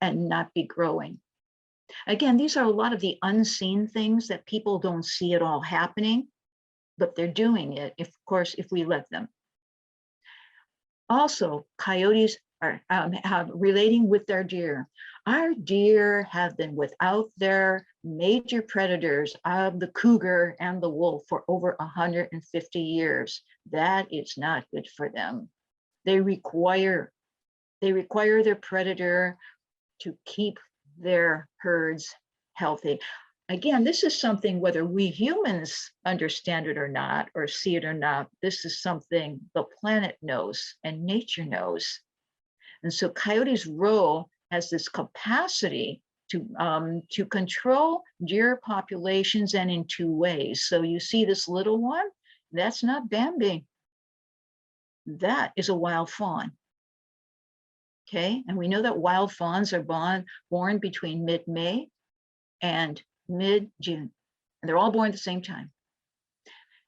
and not be growing. Again, these are a lot of the unseen things that people don't see it all happening, but they're doing it, of course, if we let them. Also, coyotes are relating with their deer. Our deer have been without their major predators of the cougar and the wolf for over 150 years. That is not good for them. They require their predator to keep their herds healthy. Again, this is something, whether we humans understand it or not, or see it or not, this is something the planet knows and nature knows. And so coyote's role has this capacity to control deer populations, and in 2 ways. So you see this little one, that's not Bambi. That is a wild fawn. Okay, and we know that wild fawns are born between mid-May and mid-June, and they're all born at the same time.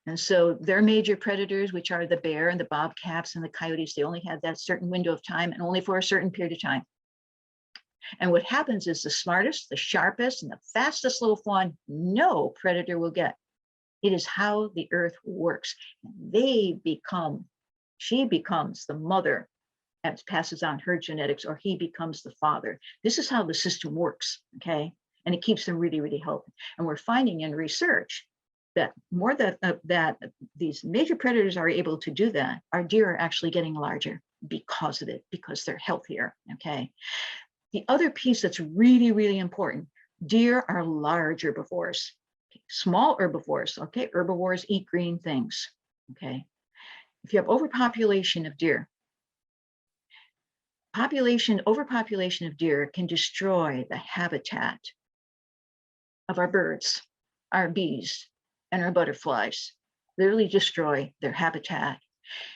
And so their major predators, which are the bear and the bobcats and the coyotes, they only have that certain window of time and only for a certain period of time. And what happens is the smartest, the sharpest, and the fastest little fawn no predator will get. It is how the earth works. She becomes the mother and passes on her genetics, or he becomes the father. This is how the system works, okay? And it keeps them really, really healthy. And we're finding in research that more that these major predators are able to do that, our deer are actually getting larger because of it, because they're healthier, okay? The other piece that's really, really important, deer are large herbivores. Small herbivores, okay? Herbivores eat green things, okay? If you have overpopulation of deer, overpopulation of deer can destroy the habitat of our birds, our bees, and our butterflies, literally destroy their habitat.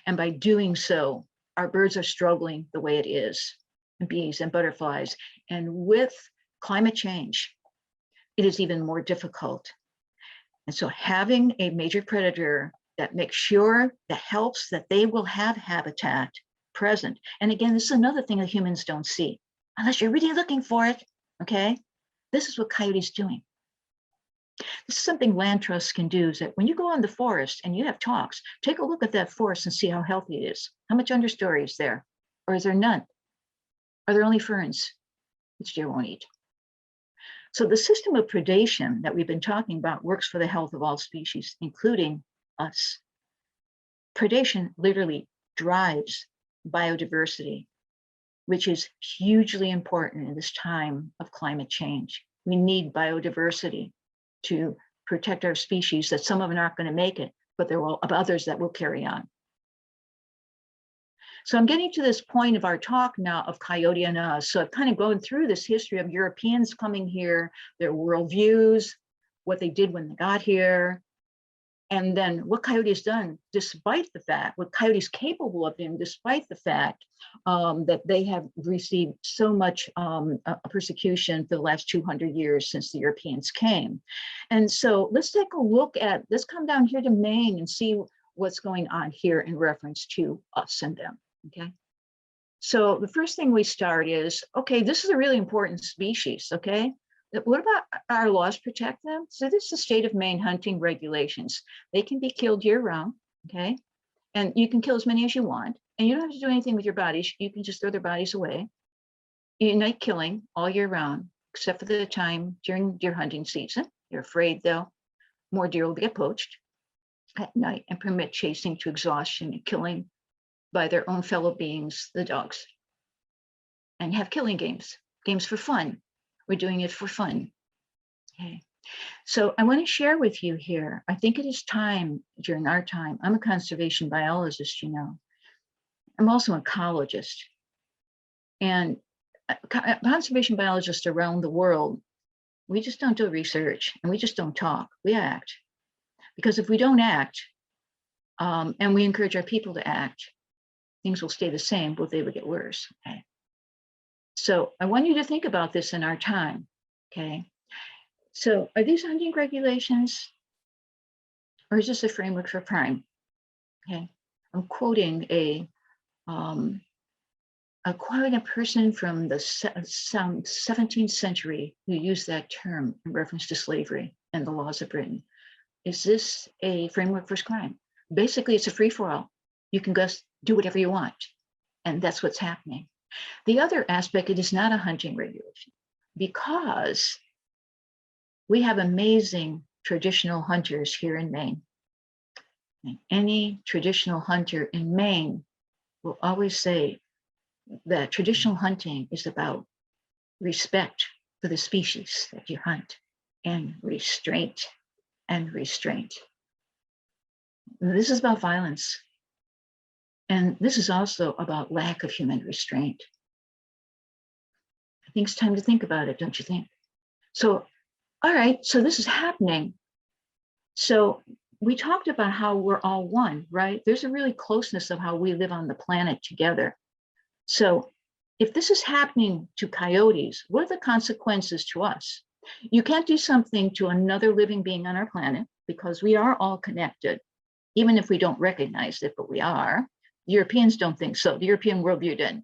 And by doing so, our birds are struggling the way it is, and bees and butterflies. And with climate change, it is even more difficult. And so having a major predator that makes sure, that helps, that they will have habitat present. And again, this is another thing that humans don't see, unless you're really looking for it, okay? This is what Coyote's doing. This is something land trusts can do, is that when you go in the forest and you have talks, take a look at that forest and see how healthy it is. How much understory is there? Or is there none? Are there only ferns, which deer won't eat? So the system of predation that we've been talking about works for the health of all species, including us. Predation literally drives biodiversity, which is hugely important in this time of climate change. We need biodiversity to protect our species, that some of them aren't going to make it, but there will be others that will carry on. So I'm getting to this point of our talk now of Coyote and us. So I've kind of gone through this history of Europeans coming here, their worldviews, what they did when they got here, and then what Coyote has done, despite the fact, what Coyote's capable of doing, despite the fact that they have received so much persecution for the last 200 years since the Europeans came. And so let's take a look at, let's come down here to Maine and see what's going on here in reference to us and them, okay? So the first thing we start is, okay, this is a really important species, okay? What about our laws protect them? So this is the state of Maine hunting regulations. They can be killed year round, okay? And you can kill as many as you want, and you don't have to do anything with your bodies. You can just throw their bodies away. Night killing all year round, except for the time during deer hunting season. You're afraid though, more deer will get poached at night, and permit chasing to exhaustion and killing by their own fellow beings, the dogs. And have killing games for fun. We're doing it for fun. Okay. So I want to share with you here, I think it is time during our time. I'm a conservation biologist, you know. I'm also an ecologist. And conservation biologists around the world, we just don't do research and we just don't talk, we act. Because if we don't act, and we encourage our people to act, things will stay the same, but they will get worse, okay? So I want you to think about this in our time, okay? So are these hunting regulations, or is this a framework for crime? Okay, I'm quoting a person from the 17th century who used that term in reference to slavery and the laws of Britain. Is this a framework for crime? Basically, it's a free-for-all. You can just do whatever you want, and that's what's happening. The other aspect, it is not a hunting regulation, because we have amazing traditional hunters here in Maine. And any traditional hunter in Maine will always say that traditional hunting is about respect for the species that you hunt, and restraint and restraint. This is about violence. And this is also about lack of human restraint. I think it's time to think about it, don't you think? So, all right, so this is happening. So we talked about how we're all one, right? There's a really closeness of how we live on the planet together. So if this is happening to coyotes, what are the consequences to us? You can't do something to another living being on our planet, because we are all connected, even if we don't recognize it, but we are. Europeans don't think so. The European worldview did.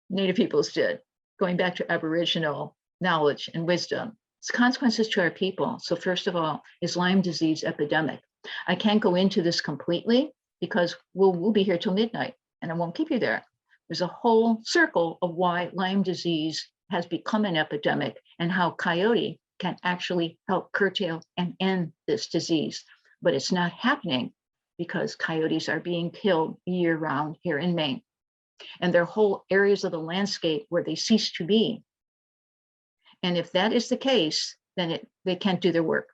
Native peoples did, going back to Aboriginal knowledge and wisdom. It's consequences to our people. So first of all, is Lyme disease epidemic. I can't go into this completely because we'll be here till midnight and I won't keep you there. There's a whole circle of why Lyme disease has become an epidemic and how Coyote can actually help curtail and end this disease. But it's not happening because coyotes are being killed year round here in Maine. And there are whole areas of the landscape where they cease to be. And if that is the case, then they can't do their work.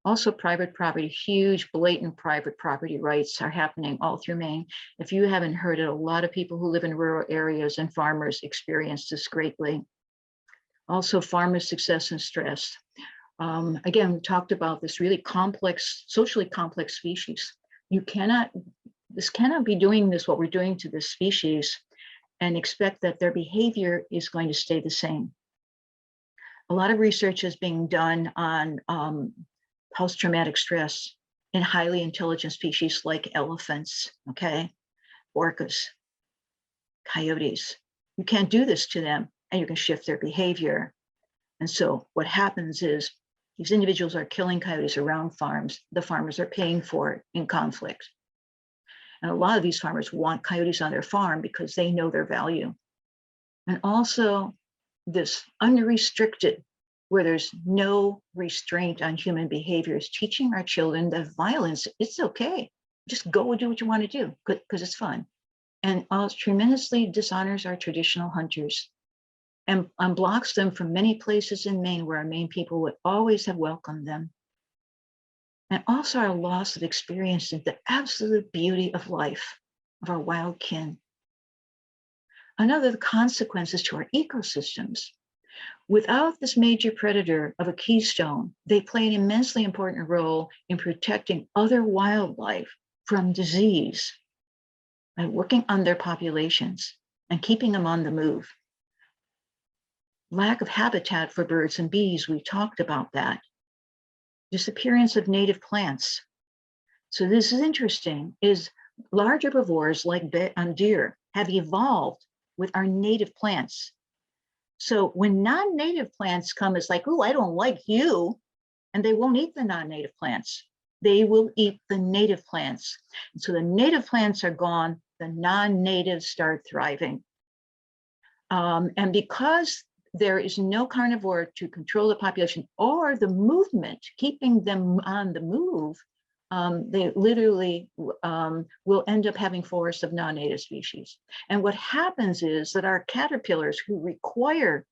Also, private property, huge, blatant private property rights are happening all through Maine. If you haven't heard it, a lot of people who live in rural areas and farmers experience this greatly. Also, farmer success and stress. Again, we talked about this really complex, socially complex species. This cannot be doing this, what we're doing to this species, and expect that their behavior is going to stay the same. A lot of research is being done on post-traumatic stress in highly intelligent species like elephants, okay, orcas, coyotes. You can't do this to them, and you can shift their behavior. And so what happens is these individuals are killing coyotes around farms. The farmers are paying for it in conflict. And a lot of these farmers want coyotes on their farm because they know their value. And also this unrestricted, where there's no restraint on human behavior, is teaching our children that violence, it's okay. Just go and do what you want to do because it's fun. And tremendously dishonors our traditional hunters and unblocks them from many places in Maine where our Maine people would always have welcomed them. And also our loss of experience in the absolute beauty of life, of our wild kin. Another, the consequences to our ecosystems. Without this major predator of a keystone, they play an immensely important role in protecting other wildlife from disease by working on their populations and keeping them on the move. Lack of habitat for birds and bees, we talked about that. Disappearance of native plants. So this is interesting, is large herbivores like deer have evolved with our native plants. So when non-native plants come, it's like, oh, I don't like you. And they won't eat the non-native plants. They will eat the native plants. And so the native plants are gone, the non-natives start thriving. And because there is no carnivore to control the population or the movement, keeping them on the move, they literally will end up having forests of non-native species. And what happens is that our caterpillars who require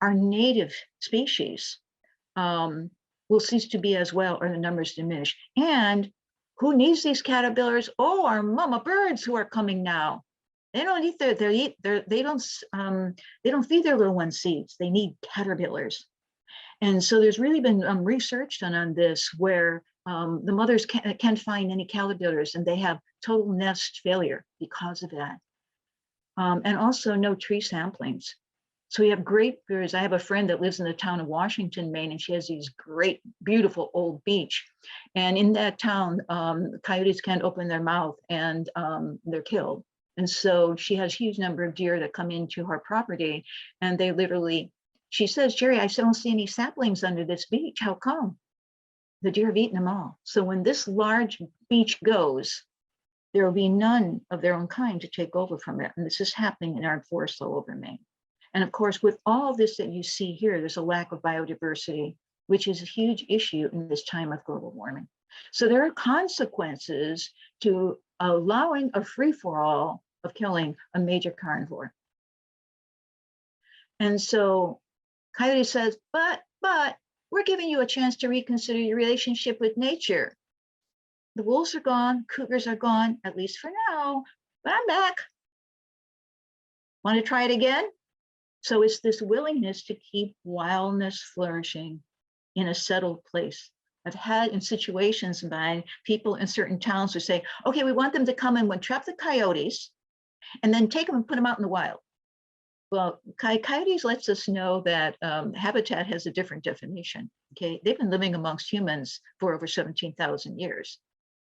our native species will cease to be as well, or the numbers diminish. And who needs these caterpillars? Oh, our mama birds who are coming now. They don't eat they don't feed their little ones seeds. They need caterpillars. And so there's really been research done on this where the mothers can't find any caterpillars and they have total nest failure because of that. And also no tree samplings. So we have great birds. I have a friend that lives in the town of Washington, Maine, and she has these great, beautiful old beach. And in that town, coyotes can't open their mouth and they're killed. And so she has a huge number of deer that come into her property, and they literally, she says, Geri, I don't see any saplings under this beach. How come? The deer have eaten them all. So when this large beach goes, there will be none of their own kind to take over from it. And this is happening in our forests all over Maine. And of course, with all this that you see here, there's a lack of biodiversity, which is a huge issue in this time of global warming. So there are consequences to allowing a free-for-all of killing a major carnivore. And so Coyote says, but we're giving you a chance to reconsider your relationship with nature. The wolves are gone, cougars are gone, at least for now, but I'm back. Want to try it again? So it's this willingness to keep wildness flourishing in a settled place. I've had in situations by people in certain towns who say, okay, we want them to come and trap the coyotes and then take them and put them out in the wild. Well, coyotes lets us know that habitat has a different definition, okay? They've been living amongst humans for over 17,000 years.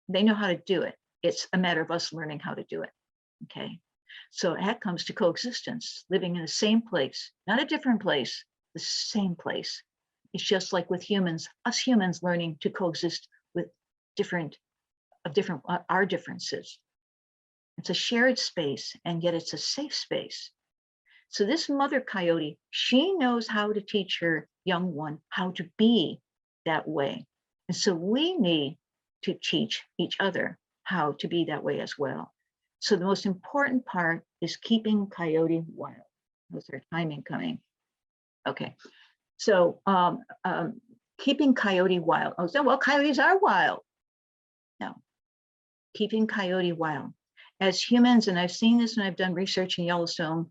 They know how to do it. It's a matter of us learning how to do it, okay? So that comes to coexistence, living in the same place, not a different place, the same place. It's just like with humans, us humans learning to coexist with our differences. It's a shared space, and yet it's a safe space. So this mother coyote, she knows how to teach her young one how to be that way. And so we need to teach each other how to be that way as well. So the most important part is keeping coyote wild. How's our timing coming? Okay. So keeping coyote wild. Oh, so, well, coyotes are wild. No, keeping coyote wild. As humans, and I've seen this when I've done research in Yellowstone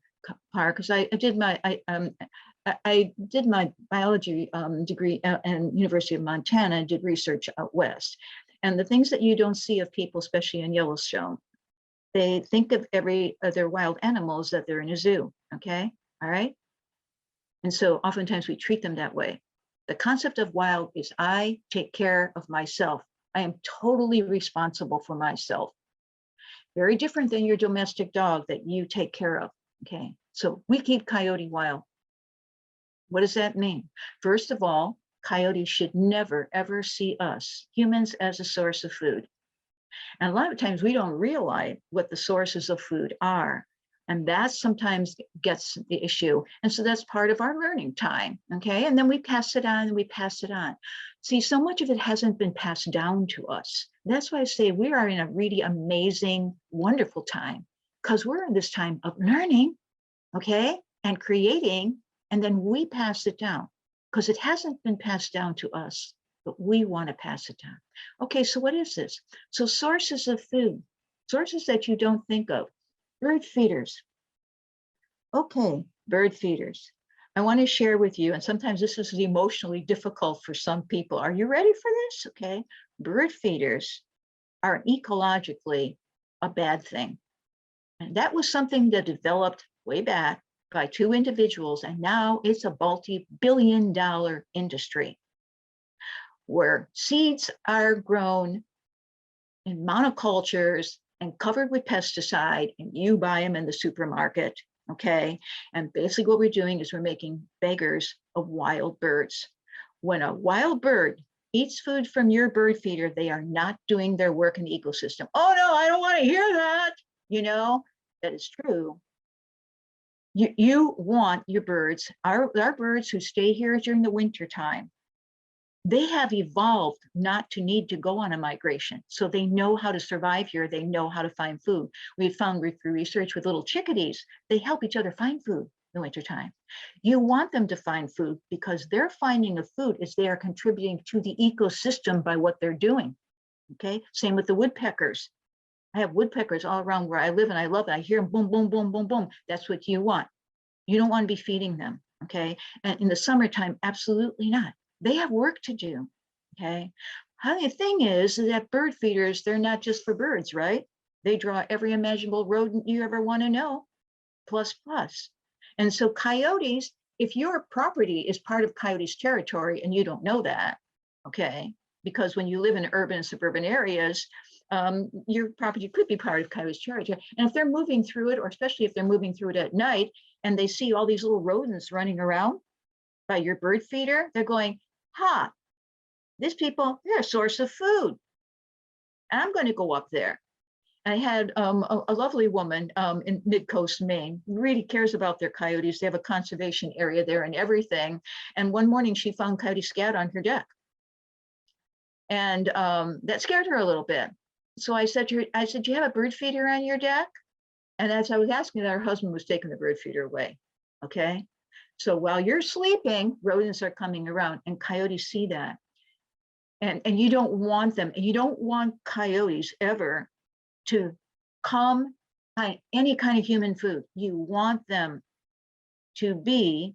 Park, because I did my biology degree at University of Montana, did research out west. And the things that you don't see of people, especially in Yellowstone, they think of every other wild animals that they're in a zoo, okay? All right? And so oftentimes we treat them that way. The concept of wild is I take care of myself. I am totally responsible for myself. Very different than your domestic dog that you take care of, okay? So we keep coyote wild. What does that mean? First of all, coyotes should never, ever see us, humans, as a source of food. And a lot of times we don't realize what the sources of food are. And that sometimes gets the issue. And so that's part of our learning time, okay? And then we pass it on and we pass it on. See, so much of it hasn't been passed down to us. That's why I say we are in a really amazing, wonderful time, because we're in this time of learning, okay? And creating, and then we pass it down, because it hasn't been passed down to us, but we want to pass it down. Okay, so what is this? So sources of food, sources that you don't think of. Bird feeders. Okay, bird feeders. I want to share with you, and sometimes this is emotionally difficult for some people. Are you ready for this? Okay, bird feeders are ecologically a bad thing. And that was something that developed way back by two individuals, and now it's a multi-billion-dollar industry where seeds are grown in monocultures and covered with pesticide, and you buy them in the supermarket, okay? And basically what we're doing is we're making beggars of wild birds. When a wild bird eats food from your bird feeder, they are not doing their work in the ecosystem. Oh no, I don't want to hear that. You know, that is true. You want your birds, our birds who stay here during the winter time, they have evolved not to need to go on a migration. So they know how to survive here. They know how to find food. We've found through research with little chickadees, they help each other find food in the wintertime. You want them to find food because their finding of food is they are contributing to the ecosystem by what they're doing, okay? Same with the woodpeckers. I have woodpeckers all around where I live and I love it. I hear them boom, boom, boom, boom, boom. That's what you want. You don't want to be feeding them, okay? And in the summertime, absolutely not. They have work to do, okay? The thing is that bird feeders, they're not just for birds, right? They draw every imaginable rodent you ever want to know, plus. And so coyotes, if your property is part of coyotes territory and you don't know that, okay? Because when you live in urban and suburban areas, your property could be part of coyotes territory. And if they're moving through it, or especially if they're moving through it at night, and they see all these little rodents running around by your bird feeder, they're going, ha, these people, they're a source of food. And I'm going to go up there. I had a lovely woman in mid-coast Maine, really cares about their coyotes. They have a conservation area there and everything. And one morning she found coyote scat on her deck. And that scared her a little bit. So I said to her, do you have a bird feeder on your deck? And as I was asking that, her husband was taking the bird feeder away, okay? So while you're sleeping, rodents are coming around, and coyotes see that. And you don't want them, and you don't want coyotes ever to come on any kind of human food. You want them to be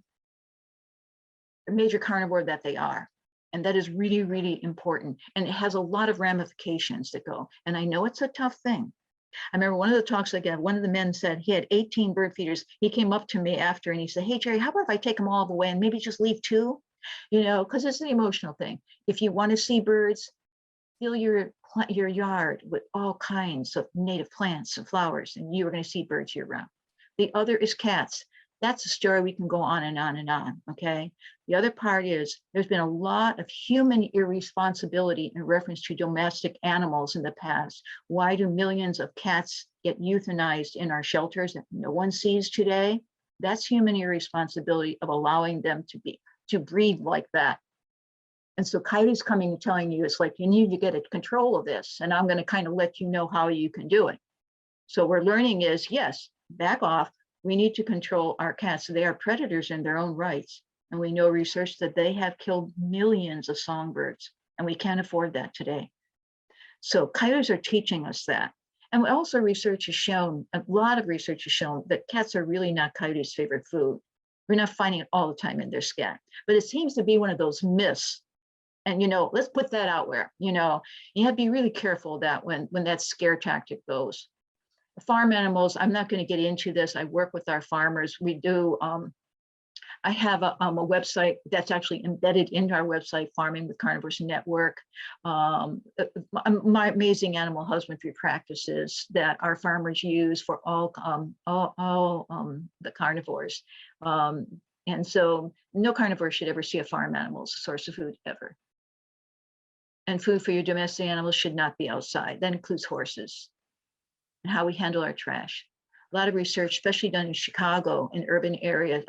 the major carnivore that they are. And that is really, really important. And it has a lot of ramifications that go. And I know it's a tough thing. I remember one of the talks I gave, one of the men said he had 18 bird feeders. He came up to me after and he said, hey, Geri, how about if I take them all away and maybe just leave 2? You know, because it's an emotional thing. If you want to see birds, fill your yard with all kinds of native plants and flowers, and you are going to see birds year round. The other is cats. That's a story we can go on and on and on, okay? The other part is there's been a lot of human irresponsibility in reference to domestic animals in the past. Why do millions of cats get euthanized in our shelters that no one sees today? That's human irresponsibility of allowing them to breed like that. And so Coyote's coming and telling you, it's like, you need to get a control of this, and I'm going to kind of let you know how you can do it. So we're learning is, yes, back off. We need to control our cats. So they are predators in their own rights, And we know research that they have killed millions of songbirds, and we can't afford that today. So coyotes are teaching us that. And also research has shown, a lot of research has shown that cats are really not coyotes' favorite food. We're not finding it all the time in their scat, but it seems to be one of those myths. And, you know, let's put that out there. You know, you have to be really careful that when that scare tactic goes. Farm animals, I'm not going to get into this. I work with our farmers. We do, I have a website that's actually embedded into our website, Farming with Carnivores Network. My amazing animal husbandry practices that our farmers use for all the carnivores. And so no carnivore should ever see a farm animal as a source of food ever. And food for your domestic animals should not be outside. That includes horses and how we handle our trash. A lot of research, especially done in Chicago, in urban areas,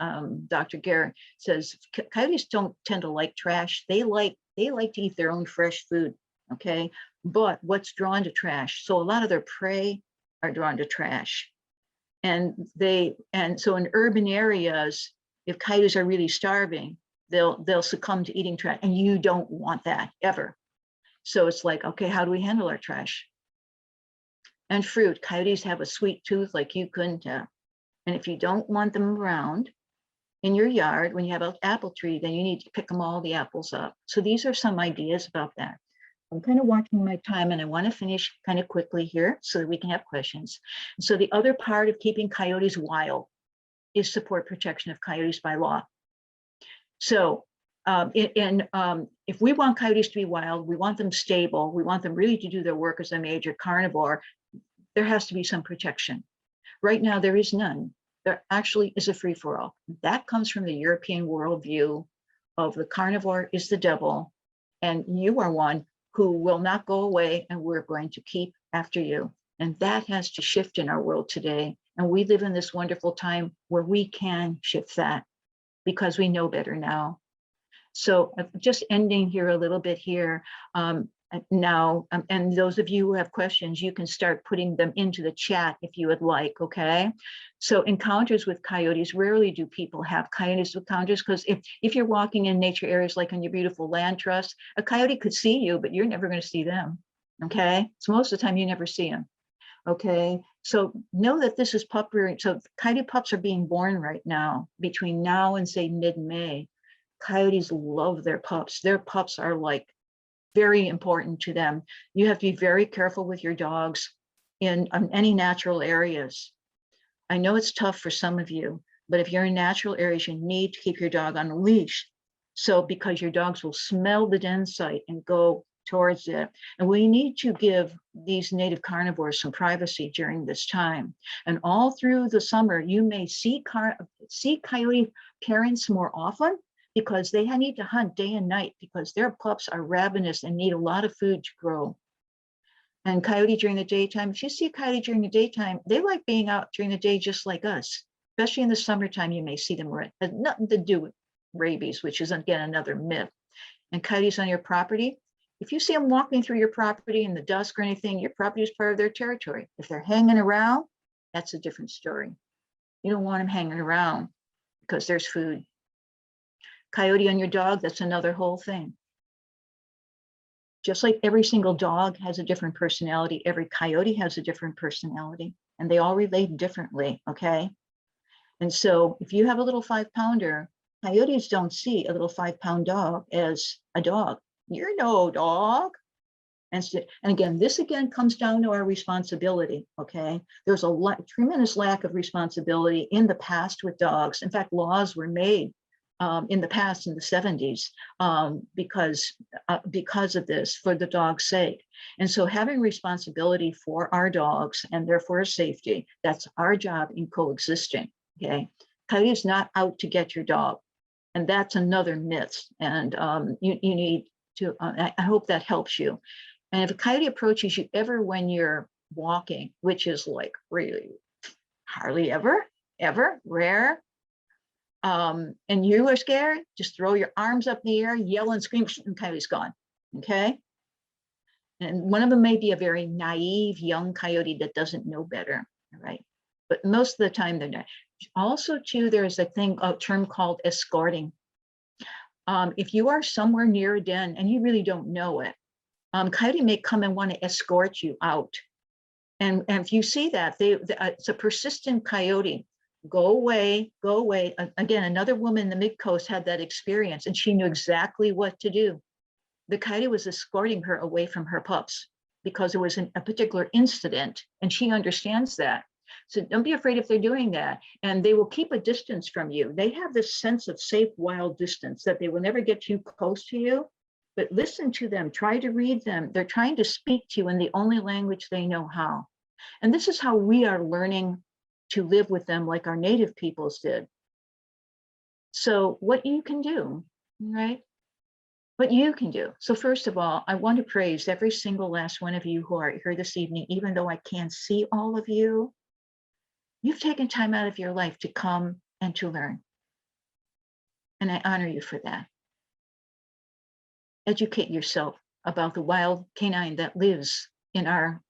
Dr. Geri says coyotes don't tend to like trash. They like to eat their own fresh food, okay? But what's drawn to trash? So a lot of their prey are drawn to trash. And so in urban areas, if coyotes are really starving, they'll succumb to eating trash, and you don't want that ever. So it's like, okay, how do we handle our trash? And fruit, coyotes have a sweet tooth like you couldn't have. And if you don't want them around in your yard, when you have an apple tree, then you need to pick them all the apples up. So these are some ideas about that. I'm kind of watching my time, and I want to finish kind of quickly here so that we can have questions. So the other part of keeping coyotes wild is support protection of coyotes by law. So if we want coyotes to be wild, we want them stable, we want them really to do their work as a major carnivore, there has to be some protection. Right now, there is none. There actually is a free-for-all. That comes from the European worldview of the carnivore is the devil, and you are one who will not go away, and we're going to keep after you. And that has to shift in our world today. And we live in this wonderful time where we can shift that because we know better now. So just ending here a little bit here now, and those of you who have questions, you can start putting them into the chat if you would like, okay? So encounters with coyotes, rarely do people have coyotes encounters, because if you're walking in nature areas like on your beautiful land trust, a coyote could see you, but you're never going to see them, okay? So most of the time you never see them, okay? So know that this is pup rearing. So coyote pups are being born right now, between now and say mid-May. Coyotes love their pups. Their pups are like very important to them. You have to be very careful with your dogs in any natural areas. I know it's tough for some of you, but if you're in natural areas, you need to keep your dog on a leash. So because your dogs will smell the den site and go towards it. And we need to give these native carnivores some privacy during this time. And all through the summer, you may see coyote parents more often, because they need to hunt day and night because their pups are ravenous and need a lot of food to grow. And coyote during the daytime, if you see a coyote during the daytime, they like being out during the day just like us. Especially in the summertime, you may see them. It has nothing to do with rabies, which is again another myth. And coyotes on your property, if you see them walking through your property in the dusk or anything, your property is part of their territory. If they're hanging around, that's a different story. You don't want them hanging around because there's food. Coyote on your dog, that's another whole thing. Just like every single dog has a different personality, every coyote has a different personality, and they all relate differently, okay? And so if you have a little 5-pounder, coyotes don't see a little 5-pound dog as a dog. You're no dog. And again, this again comes down to our responsibility, okay? There's a tremendous lack of responsibility in the past with dogs. In fact, laws were made in the past, in the 70s, because of this, for the dog's sake. And so having responsibility for our dogs and therefore safety, that's our job in coexisting, okay? Coyote is not out to get your dog. And that's another myth. And you need to, I hope that helps you. And if a coyote approaches you ever when you're walking, which is like really hardly ever, rare, and you are scared, just throw your arms up in the air, yell and scream, and coyote's gone, okay? And one of them may be a very naive young coyote that doesn't know better, right? But most of the time they're not. Also too, there's a term called escorting. If you are somewhere near a den and you really don't know it, coyote may come and want to escort you out. And if you see that, it's a persistent coyote. Go away, go away. Again, another woman in the mid-coast had that experience and she knew exactly what to do. The coyote was escorting her away from her pups because there was a particular incident and she understands that. So don't be afraid if they're doing that. And they will keep a distance from you. They have this sense of safe, wild distance that they will never get too close to you, but listen to them, try to read them. They're trying to speak to you in the only language they know how. And this is how we are learning to live with them like our native peoples did. So what you can do, right? What you can do. So first of all, I want to praise every single last one of you who are here this evening, even though I can't see all of you. You've taken time out of your life to come and to learn. And I honor you for that. Educate yourself about the wild canine that lives in our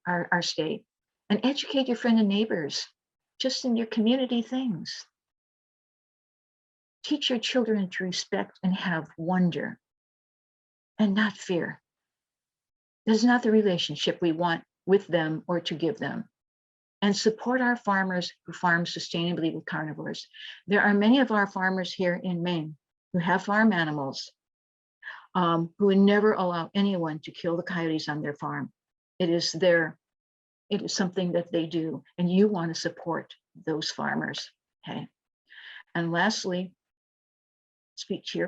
state. And educate your friend and neighbors, just in your community things. Teach your children to respect and have wonder and not fear. This is not the relationship we want with them or to give them. And support our farmers who farm sustainably with carnivores. There are many of our farmers here in Maine who have farm animals who would never allow anyone to kill the coyotes on their farm. It is something that they do, and you want to support those farmers, okay? And lastly, speak to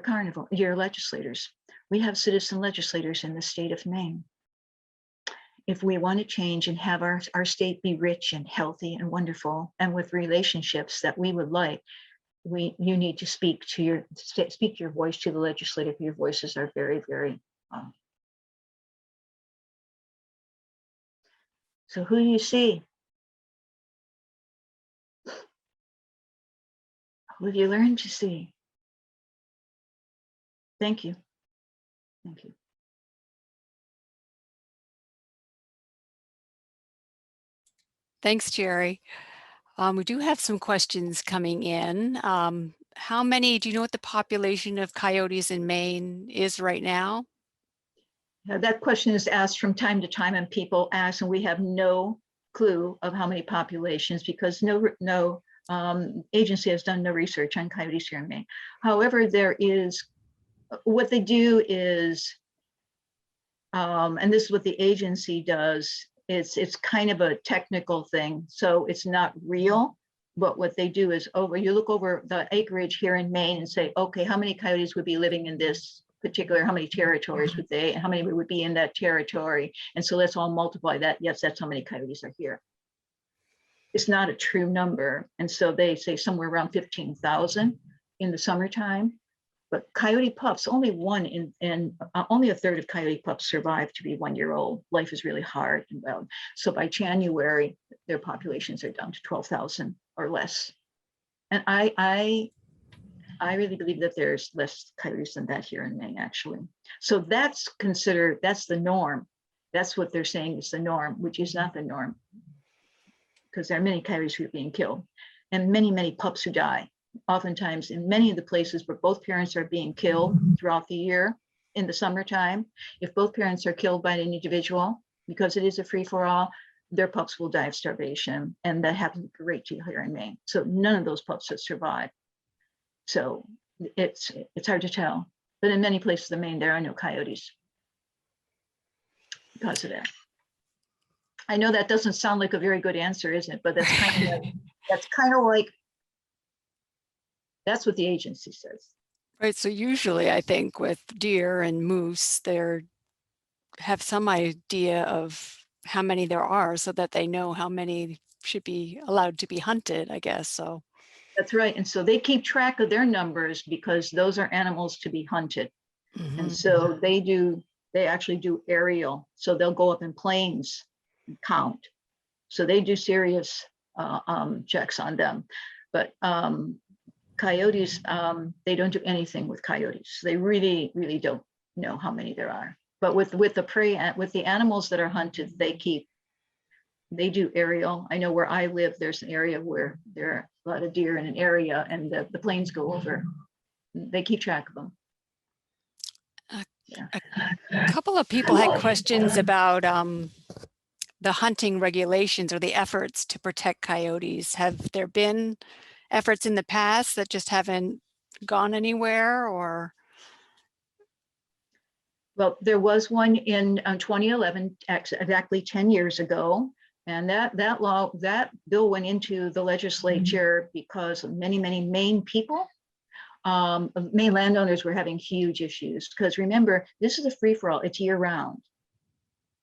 your legislators. We have citizen legislators in the state of Maine. If we want to change and have our state be rich and healthy and wonderful and with relationships that we would like, you need to speak your voice to the legislature. Your voices are very, very So who do you see? Who have you learned to see? Thank you. Thank you. Thanks, Geri. We do have some questions coming in. How many, do you know what the population of coyotes in Maine is right now? That question is asked from time to time, and people ask, and we have no clue of how many populations because no agency has done no research on coyotes here in Maine. However, what they do is, and this is what the agency does, it's kind of a technical thing, so it's not real. But what they do is you look over the acreage here in Maine and say, okay, how many coyotes would be living in this particular, how many territories would they, and how many would be in that territory? And so let's all multiply that. Yes, that's how many coyotes are here. It's not a true number. And so they say somewhere around 15,000 in the summertime. But coyote pups, only only a third of coyote pups survive to be 1 year old. Life is really hard. So by January, their populations are down to 12,000 or less. And I really believe that there's less coyotes than that here in Maine, actually. So that's the norm. That's what they're saying is the norm, which is not the norm. Because there are many coyotes who are being killed and many, many pups who die. Oftentimes in many of the places where both parents are being killed throughout the year in the summertime, if both parents are killed by an individual, because it is a free-for-all, their pups will die of starvation. And that happens a great deal here in Maine. So none of those pups have survived. So it's hard to tell. But in many places in Maine, there are no coyotes because of that. I know that doesn't sound like a very good answer, isn't it? But that's kind of like that's what the agency says. Right, so usually I think with deer and moose, they have some idea of how many there are so that they know how many should be allowed to be hunted, I guess, so. That's right, and so they keep track of their numbers because those are animals to be hunted. Mm-hmm. And so they actually do aerial, so they'll go up in planes and count. So they do serious checks on them, but coyotes, they don't do anything with coyotes. They really, really don't know how many there are. But with the prey, with the animals that are hunted, they do aerial. I know where I live, there's an area where there are a lot of deer in an area and the planes go over. They keep track of them. A couple of people had questions about the hunting regulations or the efforts to protect coyotes. Have there been efforts in the past that just haven't gone anywhere, or? Well, there was one in 2011, exactly 10 years ago. And that bill went into the legislature because many Maine people, Maine landowners were having huge issues. Because remember, this is a free-for-all, it's year-round.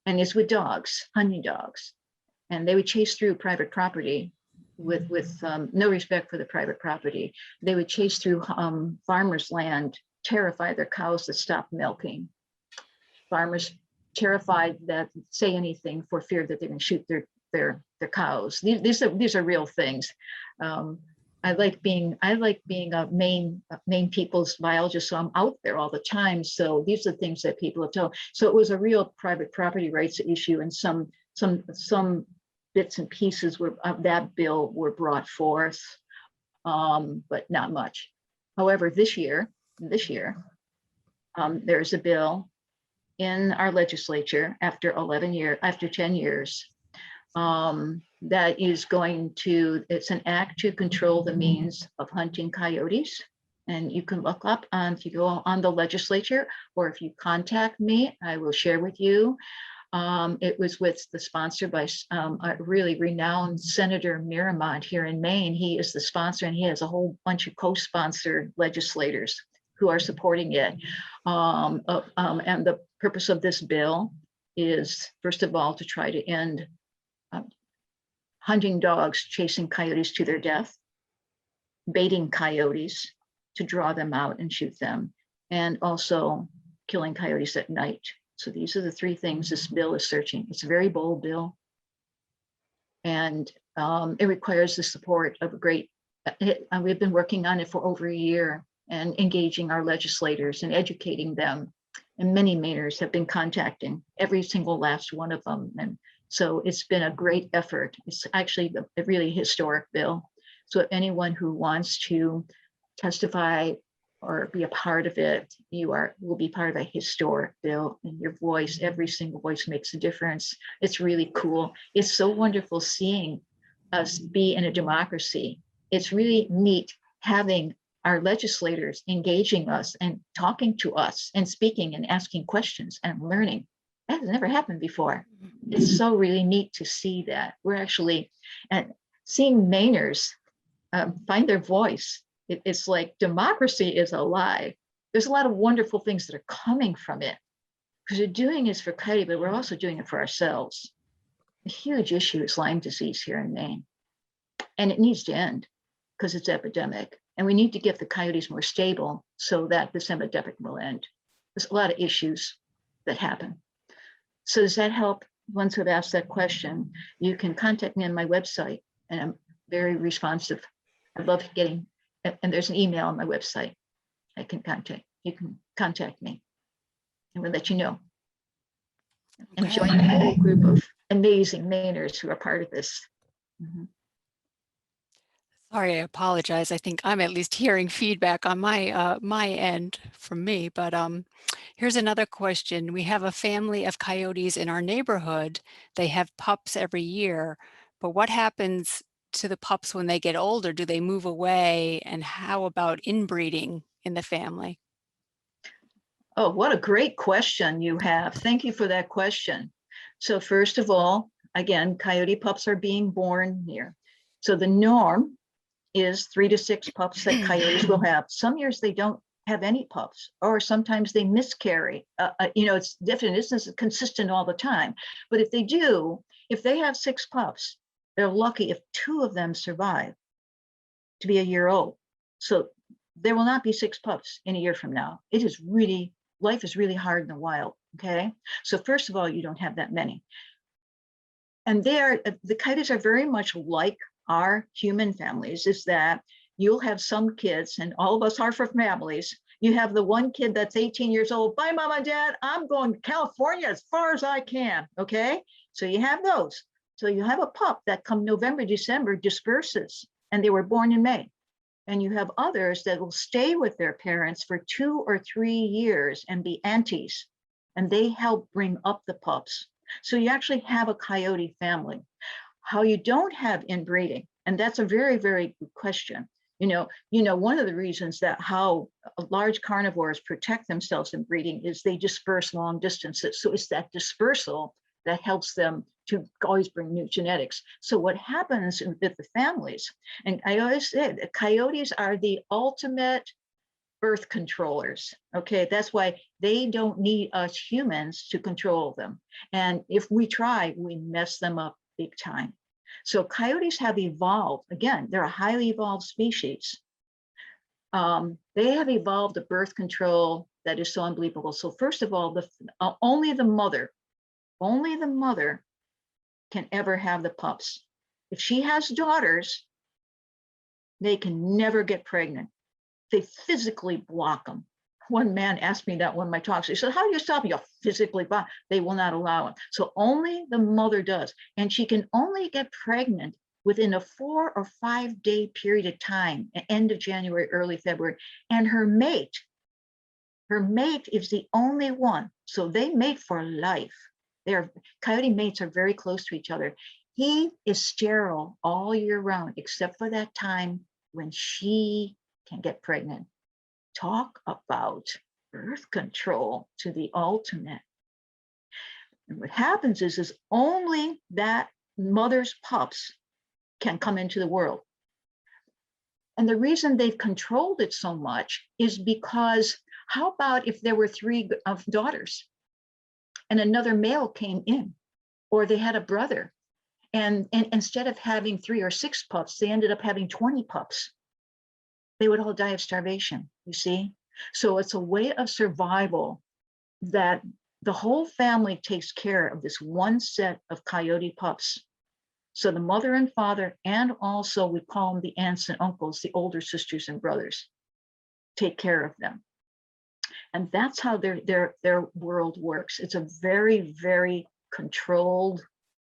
And it's with dogs, hunting dogs. And they would chase through private property with no respect for the private property. They would chase through farmers' land, terrify their cows to stop milking. Farmers terrified that say anything for fear that they're going to shoot their cows. These are real things. I like being a Maine people's biologist, so I'm out there all the time. So these are things that people have told. So it was a real private property rights issue, and some bits and pieces of that bill were brought forth, but not much. However, this year, there's a bill in our legislature after 10 years, that is it's an act to control the means of hunting coyotes. And you can look up if you go on the legislature, or if you contact me, I will share with you. It was sponsored by a really renowned Senator Miramont here in Maine. He is the sponsor, and he has a whole bunch of co-sponsored legislators who are supporting it. And the purpose of this bill is, first of all, to try to end hunting dogs chasing coyotes to their death, baiting coyotes to draw them out and shoot them, and also killing coyotes at night. So these are the three things this bill is searching. It's a very bold bill, and it requires the support of we've been working on it for over a year and engaging our legislators and educating them. And many Mainers have been contacting every single last one of them. And so it's been a great effort. It's actually a really historic bill. So anyone who wants to testify or be a part of it, will be part of a historic bill, and your voice, every single voice makes a difference. It's really cool. It's so wonderful seeing us be in a democracy. It's really neat having our legislators engaging us and talking to us and speaking and asking questions and learning. That has never happened before. It's so really neat to see that. We're actually seeing Mainers find their voice. It's like democracy is alive. There's a lot of wonderful things that are coming from it, because we're doing this for Coyote, but we're also doing it for ourselves. A huge issue is Lyme disease here in Maine, and it needs to end because it's epidemic. And we need to get the coyotes more stable so that this epidemic will end. There's a lot of issues that happen. So does that help? Ones who have asked that question, you can contact me on my website, and I'm very responsive. I love getting, and there's an email on my website. You can contact me, and we'll let you know. And join a whole group of amazing Mainers who are part of this. Mm-hmm. Sorry, I apologize. I think I'm at least hearing feedback on my end from me, but here's another question. We have a family of coyotes in our neighborhood. They have pups every year, but what happens to the pups when they get older? Do they move away? And how about inbreeding in the family? Oh, what a great question you have. Thank you for that question. So first of all, again, coyote pups are being born here. So the norm is 3 to 6 pups that coyotes will have. Some years they don't have any pups, or sometimes they miscarry. It's different. This isn't consistent all the time. But if they do, if they have 6 pups, they're lucky if 2 of them survive to be a year old. So there will not be 6 pups in a year from now. Life is really hard in the wild, okay? So first of all, you don't have that many. And the coyotes are very much like our human families, is that you'll have some kids, and all of us are for families. You have the one kid that's 18 years old. Bye, mom and dad. I'm going to California as far as I can. Okay. So you have those. So you have a pup that come November, December disperses, and they were born in May. And you have others that will stay with their parents for 2 or 3 years and be aunties, and they help bring up the pups. So you actually have a coyote family. How you don't have inbreeding, and that's a very, very good question. One of the reasons that how large carnivores protect themselves in breeding is they disperse long distances. So it's that dispersal that helps them to always bring new genetics. So what happens with the families, and I always say that coyotes are the ultimate birth controllers. Okay, that's why they don't need us humans to control them. And if we try, we mess them up big time. So coyotes have evolved. Again, they're a highly evolved species. They have evolved a birth control that is so unbelievable. So first of all, only the mother can ever have the pups. If she has daughters, they can never get pregnant. They physically block them. One man asked me that one of my talks. He said, how do you stop? You physically block. They will not allow it. So only the mother does. And she can only get pregnant within a 4 or 5 day period of time, end of January, early February. And her mate is the only one. So they mate for life. Coyote mates are very close to each other. He is sterile all year round, except for that time when she can get pregnant. Talk about birth control to the ultimate. And what happens is only that mother's pups can come into the world. And the reason they've controlled it so much is because how about if there were 3 daughters and another male came in, or they had a brother, and instead of having 3 or 6 pups, they ended up having 20 pups. They would all die of starvation, you see? So it's a way of survival that the whole family takes care of this one set of coyote pups. So the mother and father, and also we call them the aunts and uncles, the older sisters and brothers, take care of them. And that's how their world works. It's a very, very controlled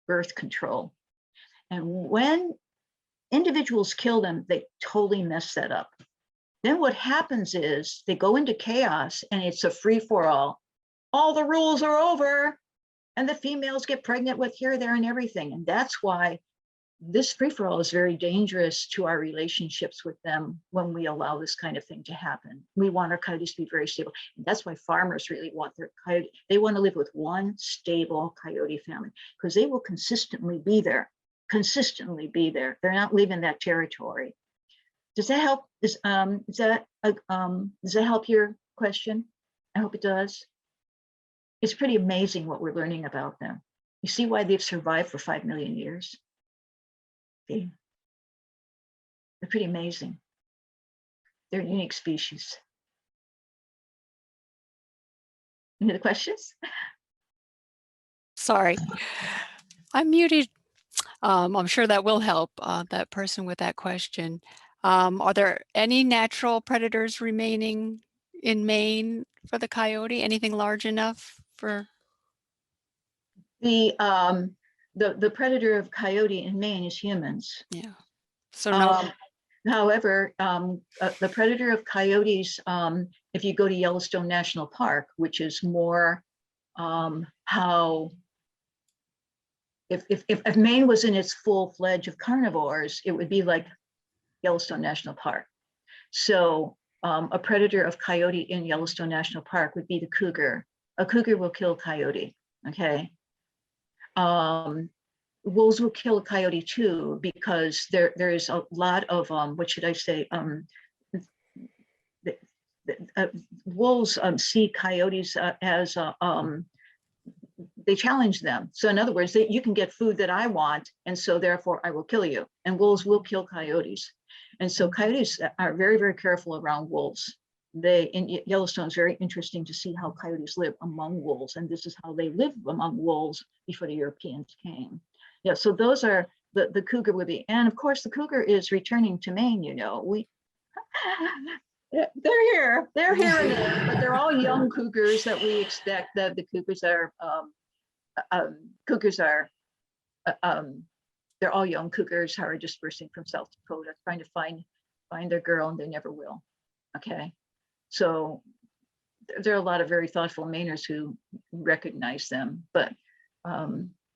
birth control. And when individuals kill them, they totally mess that up. Then what happens is they go into chaos and it's a free-for-all. All the rules are over and the females get pregnant with here, there, and everything. And that's why this free-for-all is very dangerous to our relationships with them when we allow this kind of thing to happen. We want our coyotes to be very stable. And that's why farmers really want their coyote. They want to live with one stable coyote family because they will consistently be there. They're not leaving that territory. Does that help? Does that help your question? I hope it does. It's pretty amazing what we're learning about them. You see why they've survived for 5 million years? Okay. They're pretty amazing. They're a unique species. Any other questions? Sorry, I'm muted. I'm sure that will help that person with that question. Are there any natural predators remaining in Maine for the coyote? Anything large enough for? The predator of coyote in Maine is humans. Yeah. So no. However, the predator of coyotes, if you go to Yellowstone National Park, which is more how if Maine was in its full-fledged of carnivores, it would be like Yellowstone National Park. So a predator of coyote in Yellowstone National Park would be the cougar. A cougar will kill coyote, okay? Wolves will kill a coyote too, because there is a lot of, what should I say, wolves see coyotes as, they challenge them. So in other words, you can get food that I want, and so therefore I will kill you. And wolves will kill coyotes. And so coyotes are very, very careful around wolves. In Yellowstone, it's very interesting to see how coyotes live among wolves. And this is how they lived among wolves before the Europeans came. Yeah, so those are the cougar would be. And of course, the cougar is returning to Maine, you know. They're here, but they're all young cougars that we expect that the cougars are, they're all young cougars who are dispersing from South Dakota, trying to find find their girl and they never will. Okay. So there are a lot of very thoughtful Mainers who recognize them, but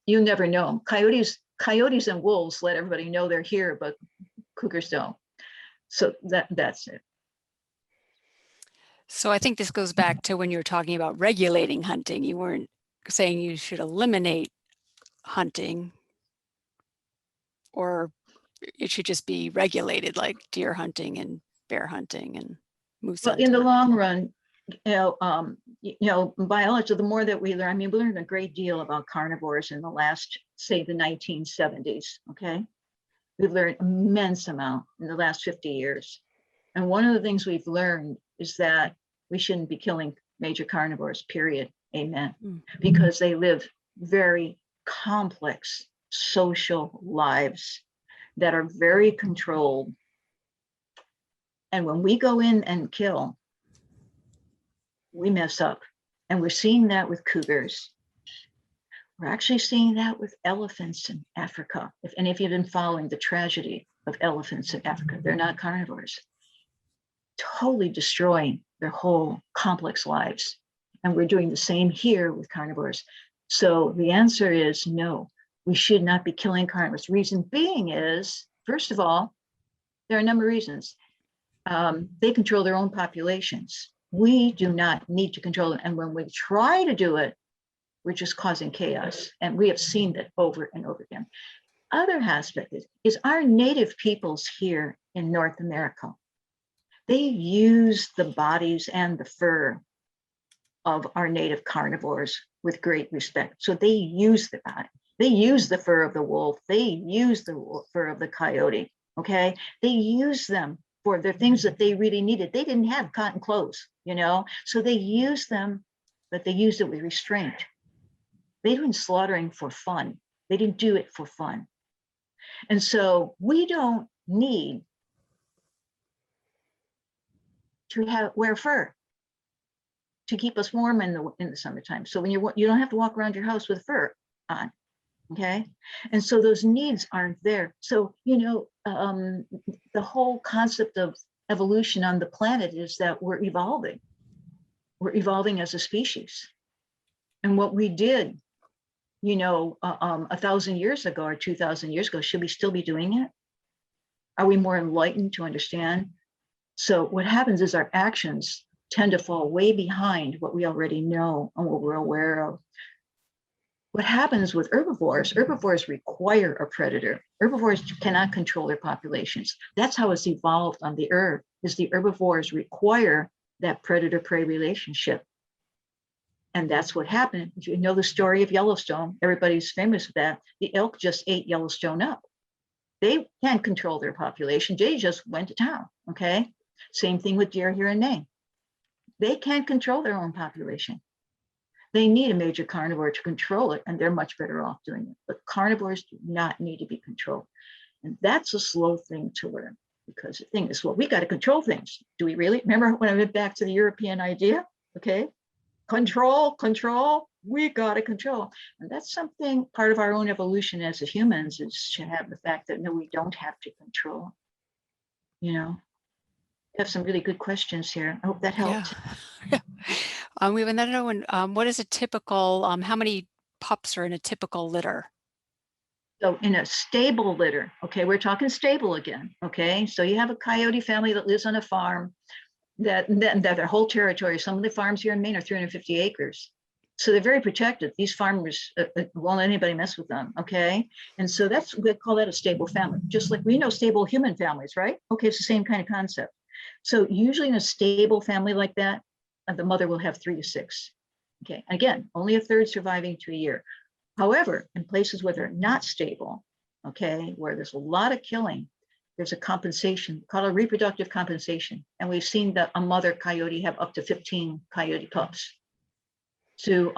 you never know them. Coyotes and wolves let everybody know they're here, but cougars don't. So that's it. So I think this goes back to when you were talking about regulating hunting. You weren't saying you should eliminate hunting, or it should just be regulated, like deer hunting and bear hunting and moose Well, hunting. in the long run, biology, the more that we learn, I mean, we learned a great deal about carnivores in the last, say, the 1970s, okay? We've learned immense amount in the last 50 years. And one of the things we've learned is that we shouldn't be killing major carnivores, period, amen, because they live very complex social lives that are very controlled. And when we go in and kill, we mess up. And we're seeing that with cougars. We're actually seeing that with elephants in Africa. If any of you have been following the tragedy of elephants in Africa, they're not carnivores. Totally destroying their whole complex lives. And we're doing the same here with carnivores. So the answer is no, we should not be killing carnivores. Reason being is, first of all, there are a number of reasons. They control their own populations. We do not need to control them. And when we try to do it, we're just causing chaos. And we have seen that over and over again. Other aspect is our native peoples here in North America. They use the bodies and the fur of our native carnivores with great respect. So they use the body. They use the fur of the wolf. They use the fur of the coyote, okay? They use them for the things that they really needed. They didn't have cotton clothes, so they used them, but they used it with restraint. They weren't slaughtering for fun. They didn't do it for fun. And so we don't need to wear fur to keep us warm in the summertime. So when you don't have to walk around your house with fur on, okay? And so those needs aren't there. So, the whole concept of evolution on the planet is that we're evolving. We're evolving as a species. And what we did, 1,000 years ago or 2,000 years ago, should we still be doing it? Are we more enlightened to understand? So what happens is our actions tend to fall way behind what we already know and what we're aware of. What happens with herbivores require a predator. Herbivores cannot control their populations. That's how it's evolved on the earth, is the herbivores require that predator-prey relationship. And that's what happened. If you know the story of Yellowstone, everybody's famous with that. The elk just ate Yellowstone up. They can't control their population. They just went to town, okay? Same thing with deer here in Maine. They can't control their own population. They need a major carnivore to control it, and they're much better off doing it. But carnivores do not need to be controlled. And that's a slow thing to learn, because the thing is, well, we got to control things. Do we really? Remember when I went back to the European idea? Okay, control, we got to control. And that's something, part of our own evolution as humans, is to have the fact that, no, we don't have to control. Have some really good questions here. I hope that helped. Yeah. We have another one. What is a typical, how many pups are in a typical litter? So in a stable litter, okay, we're talking stable again, okay? So you have a coyote family that lives on a farm that their whole territory, some of the farms here in Maine are 350 acres. So they're very protected. These farmers won't let anybody mess with them, okay? And so we call that a stable family, just like we know stable human families, right? Okay, it's the same kind of concept. So usually in a stable family like that, the mother will have 3 to 6. Okay, again, only a third surviving to a year. However, in places where they're not stable, okay, where there's a lot of killing, there's a compensation called a reproductive compensation. And we've seen that a mother coyote have up to 15 coyote pups. So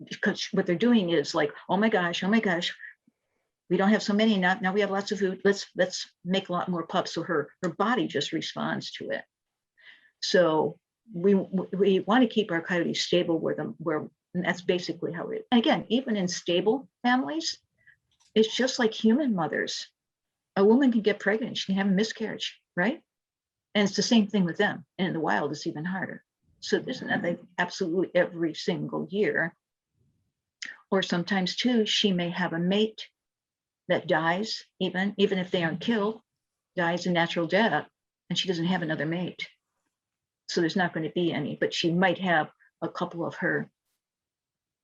because what they're doing is like, oh my gosh, we don't have so many now we have lots of food. Let's make a lot more pups. So her body just responds to it. So we want to keep our coyotes stable and that's basically how it is. And again, even in stable families, it's just like human mothers. A woman can get pregnant, she can have a miscarriage, right? And it's the same thing with them. And in the wild, it's even harder. So there's nothing absolutely every single year. Or sometimes too, she may have a mate that dies, even if they aren't killed, dies a natural death, and she doesn't have another mate. So there's not going to be any, but she might have a couple of her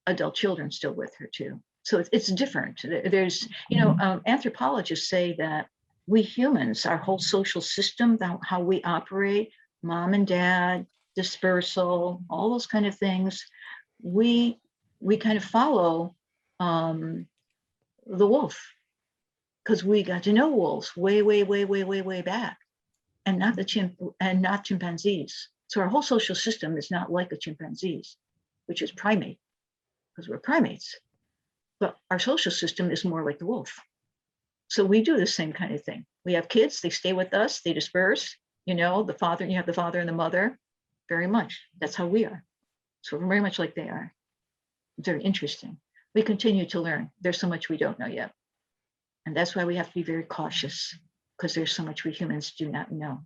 adult children still with her too. So it's different. There's, anthropologists say that we humans, our whole social system, how we operate, mom and dad, dispersal, all those kind of things, we kind of follow the wolf, because we got to know wolves way back, and not chimpanzees. So our whole social system is not like a chimpanzee's, which is primate, because we're primates. But our social system is more like the wolf. So we do the same kind of thing. We have kids, they stay with us, they disperse, the father, you have the father and the mother, very much. That's how we are. So we're very much like they are. Very interesting. We continue to learn. There's so much we don't know yet. And that's why we have to be very cautious, because there's so much we humans do not know.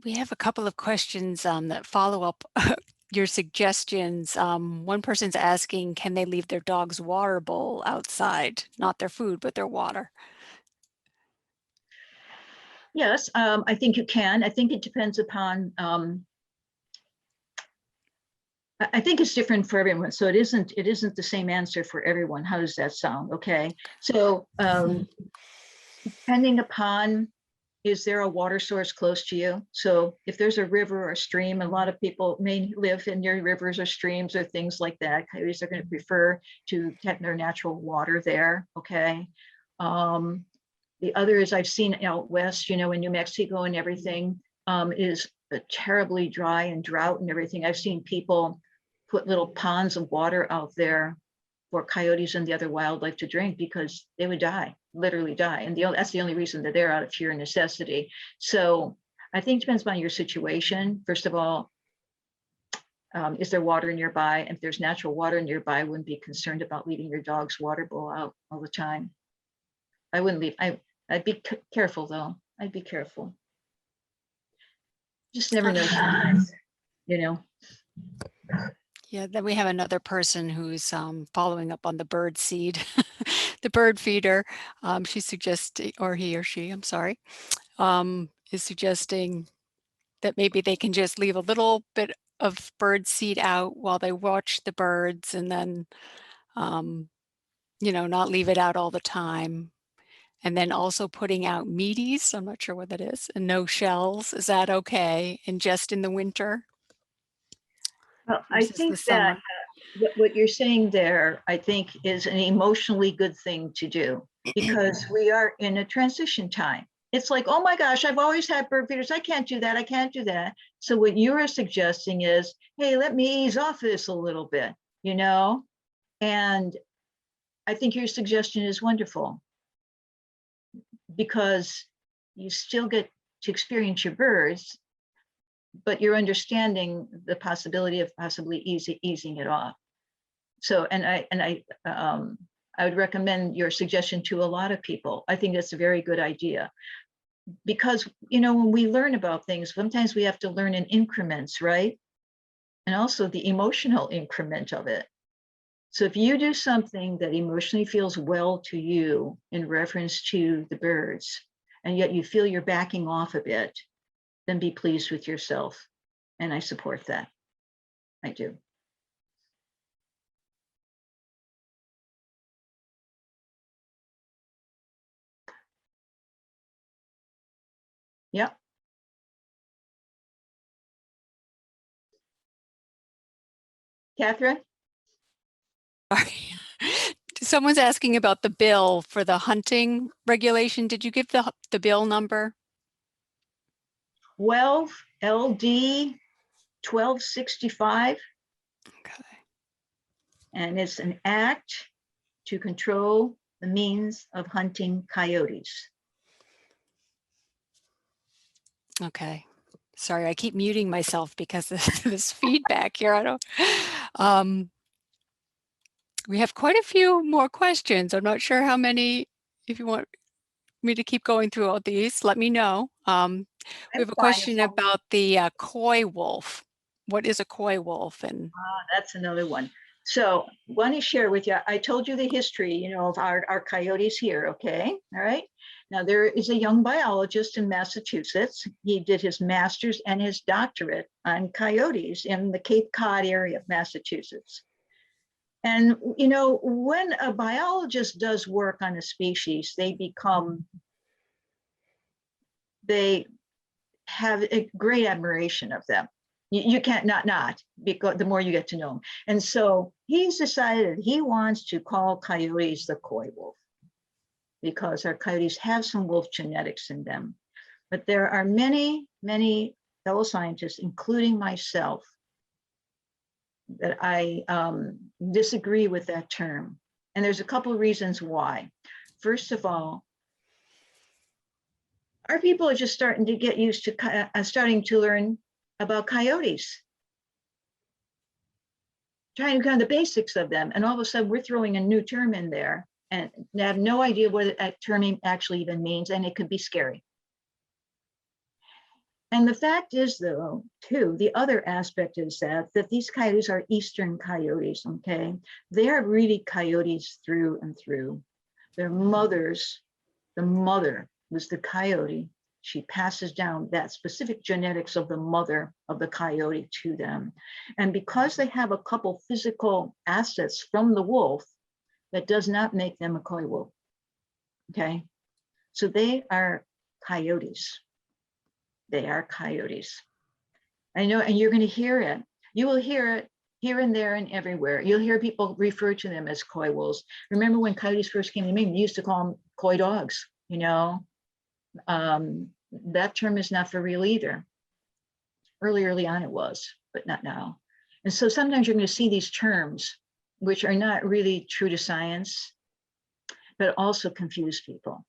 We have a couple of questions that follow up your suggestions. One person's asking, can they leave their dog's water bowl outside? Not their food, but their water. Yes, I think you can. I think it depends upon, I think it's different for everyone. So it isn't the same answer for everyone. How does that sound? Okay. So depending upon, is there a water source close to you? So if there's a river or a stream, a lot of people may live in near rivers or streams or things like that. Coyotes are going to prefer to get their natural water there. Okay. The other is, I've seen out west, in New Mexico and everything, is terribly dry and drought and everything. I've seen people put little ponds of water out there for coyotes and the other wildlife to drink, because they would die, literally die. And that's the only reason that they're out of sheer necessity. So I think it depends on your situation. First of all, is there water nearby? And if there's natural water nearby, I wouldn't be concerned about leaving your dog's water bowl out all the time. I wouldn't leave. I'd be careful though. I'd be careful. Just never know sometimes, Yeah, then we have another person who's following up on the bird seed, the bird feeder. She's suggesting, or he or she, I'm sorry, is suggesting that maybe they can just leave a little bit of bird seed out while they watch the birds, and then, not leave it out all the time. And then also putting out meaties, I'm not sure what that is, and no shells. Is that okay? And just in the winter? Well, I think that what you're saying there, I think, is an emotionally good thing to do, because we are in a transition time. It's like, oh my gosh, I've always had bird feeders. I can't do that. I can't do that. So what you're suggesting is, hey, let me ease off this a little bit, and I think your suggestion is wonderful, because you still get to experience your birds, but you're understanding the possibility of possibly easing it off. So, and I would recommend your suggestion to a lot of people. I think that's a very good idea, because, when we learn about things, sometimes we have to learn in increments, right? And also the emotional increment of it. So if you do something that emotionally feels well to you in reference to the birds, and yet you feel you're backing off a bit, then be pleased with yourself. And I support that. I do. Yep. Catherine? Someone's asking about the bill for the hunting regulation. Did you give the bill number? 12 LD 1265. Okay. And it's an act to control the means of hunting coyotes. Okay. Sorry, I keep muting myself because of this feedback here. I don't. We have quite a few more questions. I'm not sure how many, if you want me to keep going through all these, let me know. We I'm have a fine as question long about the coy wolf. What is a coy wolf? And that's another one. So want to share with you, I told you the history, you know, of our coyotes here, okay? All right. Now there is a young biologist in Massachusetts. He did his master's and his doctorate on coyotes in the Cape Cod area of Massachusetts. And, you know, when a biologist does work on a species, they have a great admiration of them. You can't not, because the more you get to know them. And so he's decided he wants to call coyotes the coy wolf because our coyotes have some wolf genetics in them. But there are many, many fellow scientists, including myself, that I disagree with that term. And there's a couple of reasons why. First of all, our people are just starting to get used to starting to learn about coyotes, trying to kind of the basics of them. And all of a sudden we're throwing a new term in there and they have no idea what that term actually even means. And it could be scary. And the fact is, though, too, the other aspect is that these coyotes are Eastern coyotes, okay? They're really coyotes through and through. Their mothers, the mother was the coyote. She passes down that specific genetics of the mother of the coyote to them. And because they have a couple physical assets from the wolf, that does not make them a coy wolf, okay? So they are coyotes. They are coyotes. I know, and you're going to hear it. You will hear it here and there and everywhere. You'll hear people refer to them as coy wolves. Remember when coyotes first came to Maine, they used to call them coy dogs, you know? That term is not for real either. Early on it was, but not now. And so sometimes you're going to see these terms, which are not really true to science, but also confuse people.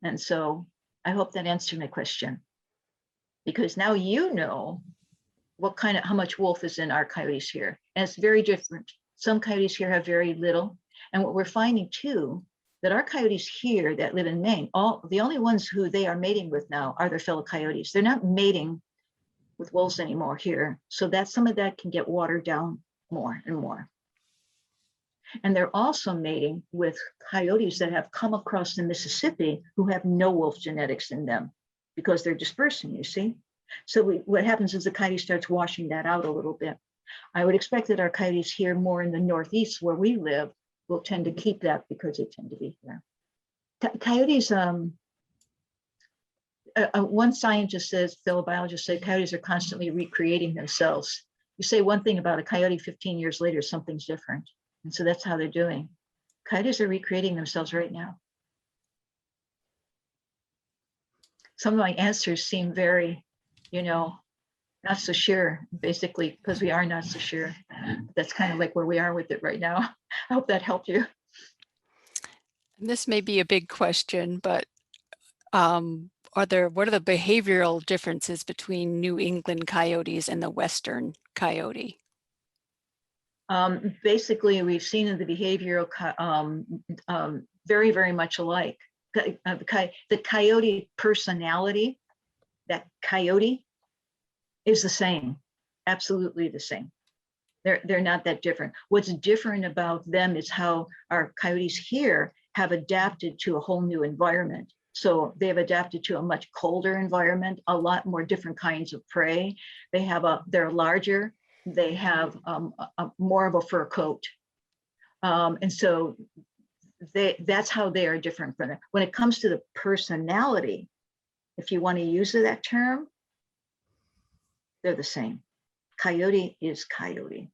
And so I hope that answered my question, because now you know how much wolf is in our coyotes here. And it's very different. Some coyotes here have very little. And what we're finding too, that our coyotes here that live in Maine, the only ones who they are mating with now are their fellow coyotes. They're not mating with wolves anymore here. So that some of that can get watered down more and more. And they're also mating with coyotes that have come across the Mississippi who have no wolf genetics in them because they're dispersing, you see. So what happens is the coyote starts washing that out a little bit. I would expect that our coyotes here more in the Northeast where we live will tend to keep that because they tend to be here. Coyotes, one scientist says, fellow biologist said, coyotes are constantly recreating themselves. You say one thing about a coyote 15 years later, something's different. And so that's how they're doing. Coyotes are recreating themselves right now. Some of my answers seem very, you know, not so sure, basically, because we are not so sure. That's kind of like where we are with it right now. I hope that helped you. this may be a big question, but what are the behavioral differences between New England coyotes and the Western coyote? Basically, we've seen in the behavioral very, very much alike. The coyote personality, that coyote is the same, absolutely the same. They're not that different. What's different about them is how our coyotes here have adapted to a whole new environment. So they've adapted to a much colder environment, a lot more different kinds of prey. They're larger. They have more of a fur coat. And so that's how they are different from them. When it comes to the personality, if you want to use that term, they're the same. Coyote is coyote.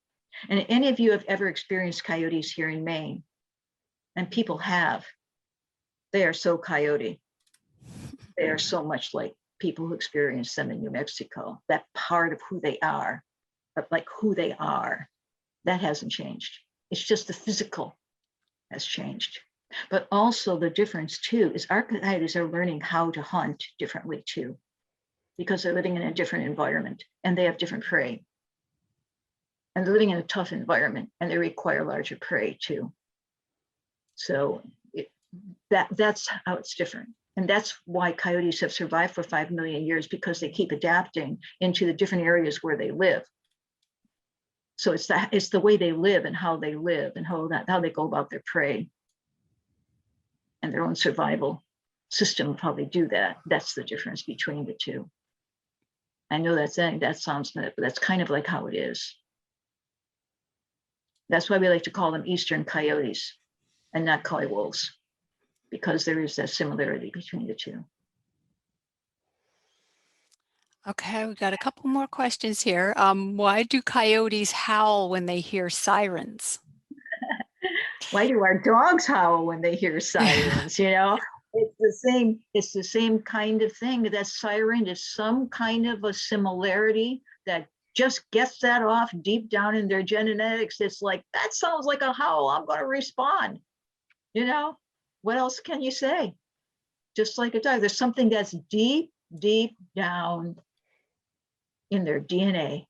And any of you have ever experienced coyotes here in Maine, and people have, they are so coyote. They are so much like people who experience them in New Mexico. That part of who they are, but like who they are, that hasn't changed. It's just the physical has changed. But also the difference too is our coyotes are learning how to hunt differently too, because they're living in a different environment and they have different prey. And they're living in a tough environment and they require larger prey too. So that's how it's different. And that's why coyotes have survived for 5 million years, because they keep adapting into the different areas where they live. So it's the way they live and how they live and how they go about their prey and their own survival system of how they do that. That's the difference between the two. I know that sounds mad, but that's kind of like how it is. That's why we like to call them Eastern coyotes and not coy wolves, because there is that similarity between the two. Okay, we've got a couple more questions here. Why do coyotes howl when they hear sirens? Why do our dogs howl when they hear sirens? You know, it's the same kind of thing. That siren is some kind of a similarity that just gets that off deep down in their genetics. It's like, that sounds like a howl, I'm going to respond. You know, what else can you say? Just like a dog, there's something that's deep down in their DNA.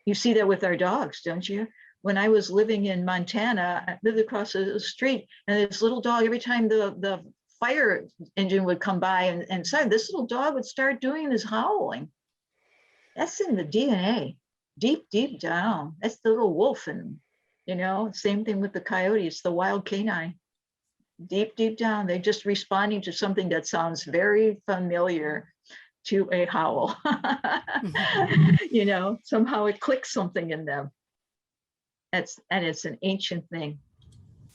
You see that with our dogs, don't you? When I was living in Montana, I lived across the street, and this little dog, every time the fire engine would come by and this little dog would start doing this howling. That's in the DNA, deep down. That's the little wolf. And, you know, same thing with the coyote. It's the wild canine. Deep down, they're just responding to something that sounds very familiar to a howl. You know, somehow it clicks something in them. It's an ancient thing.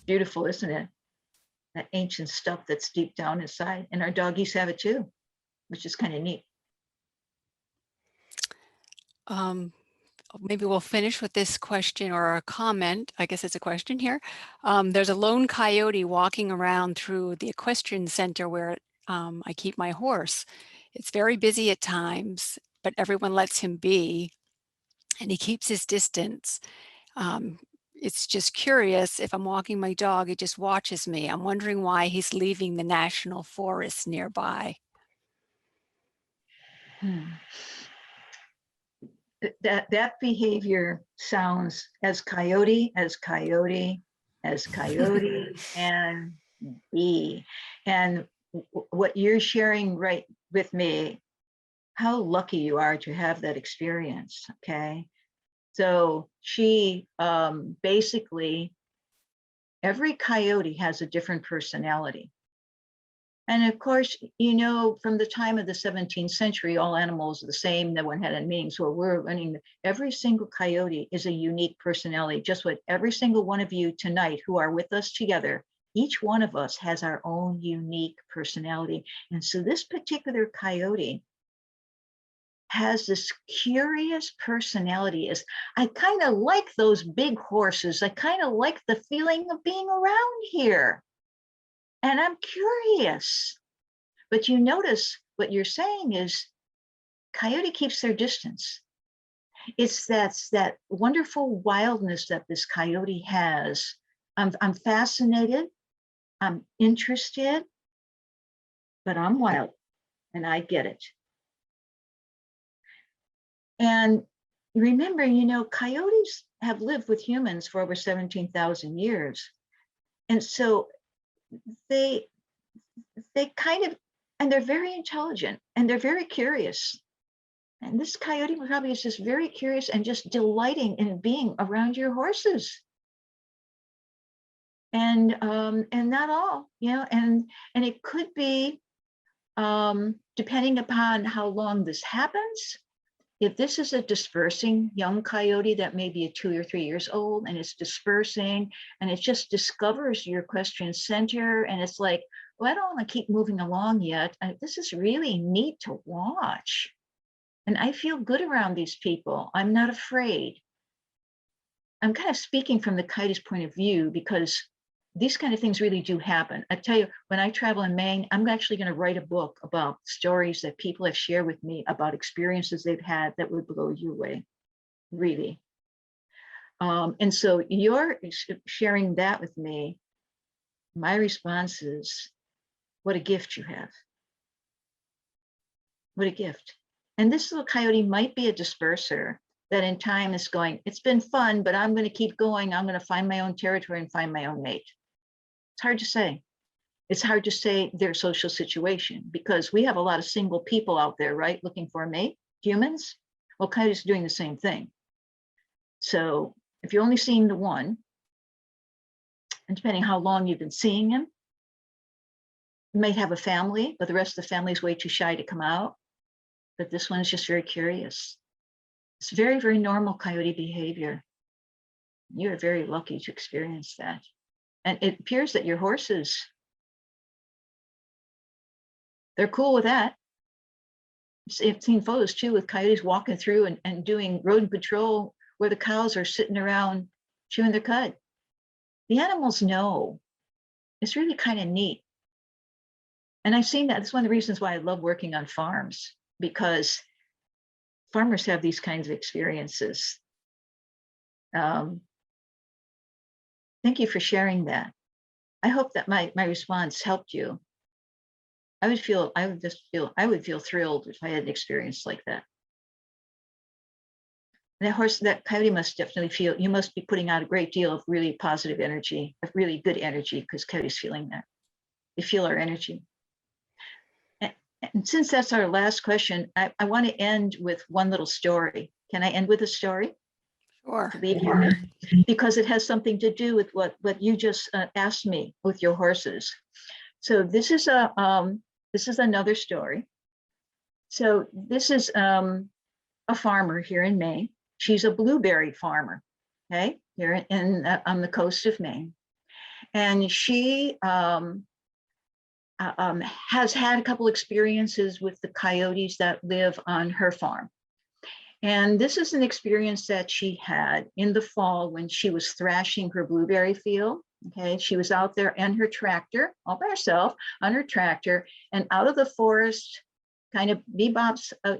Beautiful, isn't it? That ancient stuff that's deep down inside. And our doggies have it too, which is kind of neat. Maybe we'll finish with this question or a comment. I guess it's a question here. There's a lone coyote walking around through the equestrian center where I keep my horse. It's very busy at times, but everyone lets him be, and he keeps his distance. It's just curious, if I'm walking my dog, he just watches me. I'm wondering why he's leaving the national forest nearby. That behavior sounds as coyote and be. And what you're sharing right with me, how lucky you are to have that experience. Okay, so she basically, every coyote has a different personality. And of course, you know, from the time of the 17th century, all animals are the same. No one had a meaning. So we're running, every single coyote is a unique personality. Just what every single one of you tonight who are with us together, each one of us has our own unique personality. And so this particular coyote has this curious personality. Is I kind of like those big horses. I kind of like the feeling of being around here. And I'm curious. But you notice what you're saying is coyote keeps their distance. It's that wonderful wildness that this coyote has. I'm fascinated. I'm interested, but I'm wild and I get it. And remember, you know, coyotes have lived with humans for over 17,000 years. And so they kind of, and they're very intelligent and they're very curious. And this coyote probably is just very curious and just delighting in being around your horses. And not all, you know, and it could be, depending upon how long this happens. If this is a dispersing young coyote that may be 2 or 3 years old and it's dispersing and it just discovers your equestrian center and it's like, well, I don't want to keep moving along yet. This is really neat to watch. And I feel good around these people. I'm not afraid. I'm kind of speaking from the coyote's point of view because these kind of things really do happen. I tell you, when I travel in Maine, I'm actually going to write a book about stories that people have shared with me about experiences they've had that would blow you away, really. And so you're sharing that with me. My response is, what a gift you have. What a gift. And this little coyote might be a disperser that in time is going, it's been fun, but I'm going to keep going. I'm going to find my own territory and find my own mate. It's hard to say. It's hard to say their social situation because we have a lot of single people out there, right? Looking for a mate, humans. Well, coyotes are doing the same thing. So if you're only seeing the one, and depending how long you've been seeing him, you might have a family, but the rest of the family is way too shy to come out. But this one is just very curious. It's very, very normal coyote behavior. You're very lucky to experience that. And it appears that your horses, they're cool with that. I've seen photos too with coyotes walking through and doing rodent patrol where the cows are sitting around chewing their cud. The animals know. It's really kind of neat. And I've seen that. That's one of the reasons why I love working on farms, because farmers have these kinds of experiences. Thank you for sharing that. I hope that my response helped you. I would feel thrilled if I had an experience like that. That coyote must definitely feel, you must be putting out a great deal of really positive energy, of really good energy, because coyotes feeling that. They feel our energy. And since that's our last question, I want to end with one little story. Can I end with a story? Sure. Because it has something to do with what you just asked me with your horses. So this is another story. So this is a farmer here in Maine. She's a blueberry farmer, okay, here on the coast of Maine, and she has had a couple experiences with the coyotes that live on her farm. And this is an experience that she had in the fall when she was thrashing her blueberry field. Okay, she was out there in her tractor, all by herself, on her tractor, and out of the forest kind of bebops a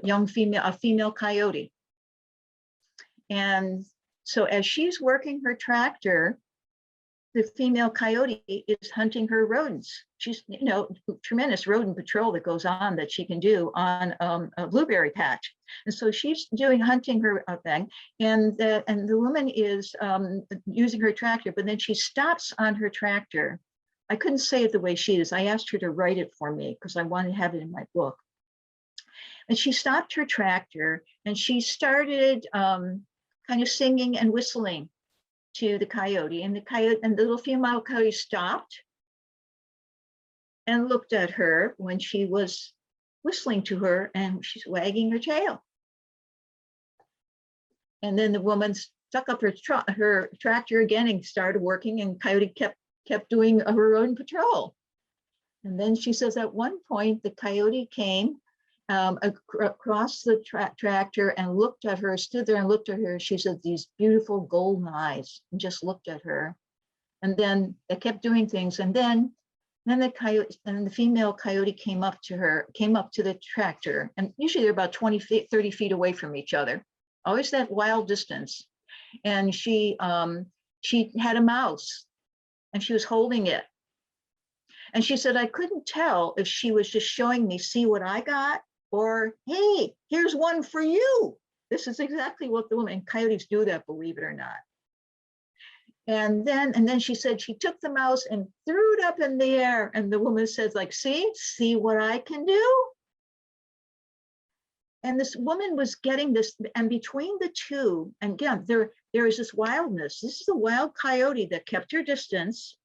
female coyote. And so as she's working her tractor, the female coyote is hunting her rodents. She's, tremendous rodent patrol that goes on that she can do on a blueberry patch. And so she's hunting her thing, and the woman is using her tractor, but then she stops on her tractor. I couldn't say it the way she is. I asked her to write it for me because I wanted to have it in my book. And she stopped her tractor and she started kind of singing and whistling to the coyote, and the little female coyote stopped and looked at her when she was whistling to her, and she's wagging her tail. And then the woman stuck up her tractor again and started working, and coyote kept doing her rodent patrol. And then she says at one point the coyote came across the tractor and looked at her, stood there and looked at her. She said these beautiful golden eyes, and just looked at her. And then they kept doing things. And then the female coyote came up to the tractor. And usually they're about 20 feet, 30 feet away from each other, always that wild distance. And she had a mouse and she was holding it. And she said, I couldn't tell if she was just showing me, see what I got, or, hey, here's one for you. This is exactly what the woman, and coyotes do that, believe it or not. And then she said she took the mouse and threw it up in the air. And the woman says, like, see what I can do? And this woman was getting this, and between the two, and again, there is this wildness. This is a wild coyote that kept her distance.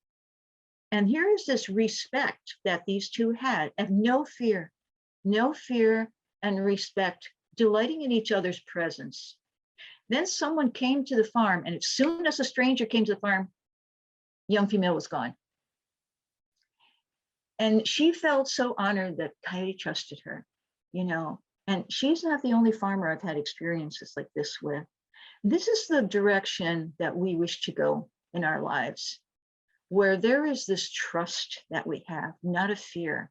And here is this respect that these two had, and no fear and respect, delighting in each other's presence. Then someone came to the farm, and as soon as a stranger came to the farm, young female was gone. And she felt so honored that Coyote trusted her, and she's not the only farmer I've had experiences like this with. This is the direction that we wish to go in our lives, where there is this trust that we have, not a fear,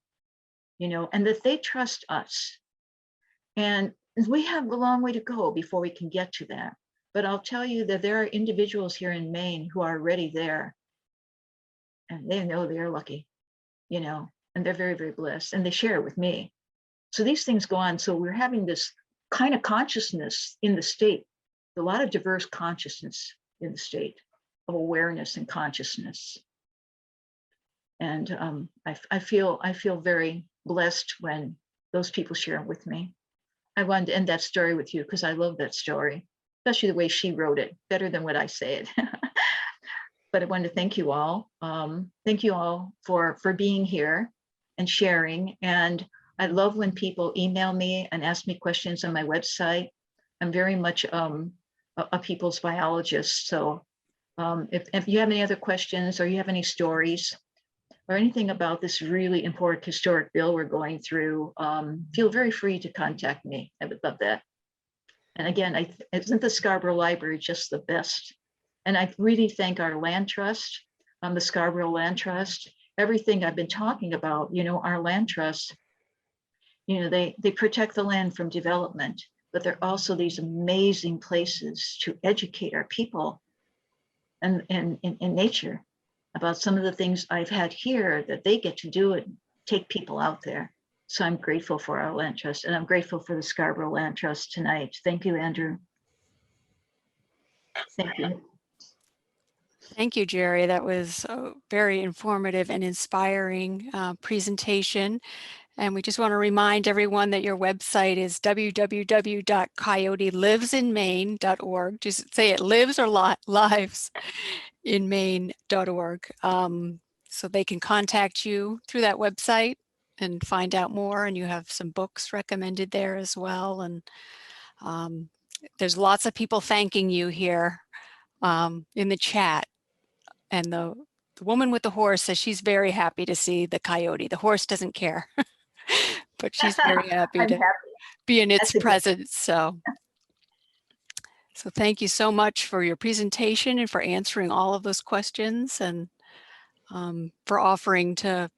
and that they trust us. And we have a long way to go before we can get to that. But I'll tell you that there are individuals here in Maine who are already there, and they know they're lucky, and they're very, very blessed, and they share it with me. So these things go on. So we're having this kind of consciousness in the state, a lot of diverse consciousness in the state of awareness and consciousness. And I feel very blessed when those people share it with me. I wanted to end that story with you because I love that story, especially the way she wrote it, better than what I say it. But I wanted to thank you all. Thank you all for being here and sharing. And I love when people email me and ask me questions on my website. I'm very much a people's biologist. So if you have any other questions or you have any stories or anything about this really important historic bill we're going through, feel very free to contact me. I would love that. And again, isn't the Scarborough Library just the best? And I really thank our land trust, the Scarborough Land Trust, everything I've been talking about, our land trust, they protect the land from development, but they're also these amazing places to educate our people and in nature about some of the things I've had here that they get to do and take people out there. So I'm grateful for our land trust, and I'm grateful for the Scarborough Land Trust tonight. Thank you, Andrew. Thank you. Thank you, Geri. That was a very informative and inspiring presentation. And we just want to remind everyone that your website is www.coyotelivesinmaine.org. Just say it lives or lives in Maine.org. So they can contact you through that website and find out more. And you have some books recommended there as well. And there's lots of people thanking you here in the chat. And the woman with the horse says she's very happy to see the coyote. The horse doesn't care, but she's very happy to be in its presence. So thank you so much for your presentation and for answering all of those questions, and for offering to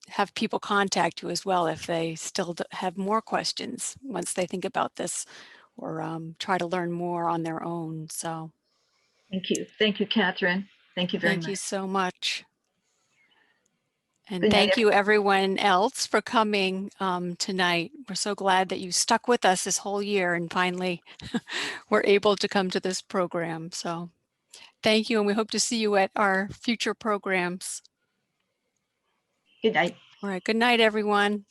have people contact you as well if they still have more questions once they think about this or try to learn more on their own. So thank you, Catherine. Thank you very much. Thank you so much. And Good night, thank you everyone else for coming tonight. We're so glad that you stuck with us this whole year and finally were able to come to this program. So thank you, and we hope to see you at our future programs. Good night. All right, good night, everyone.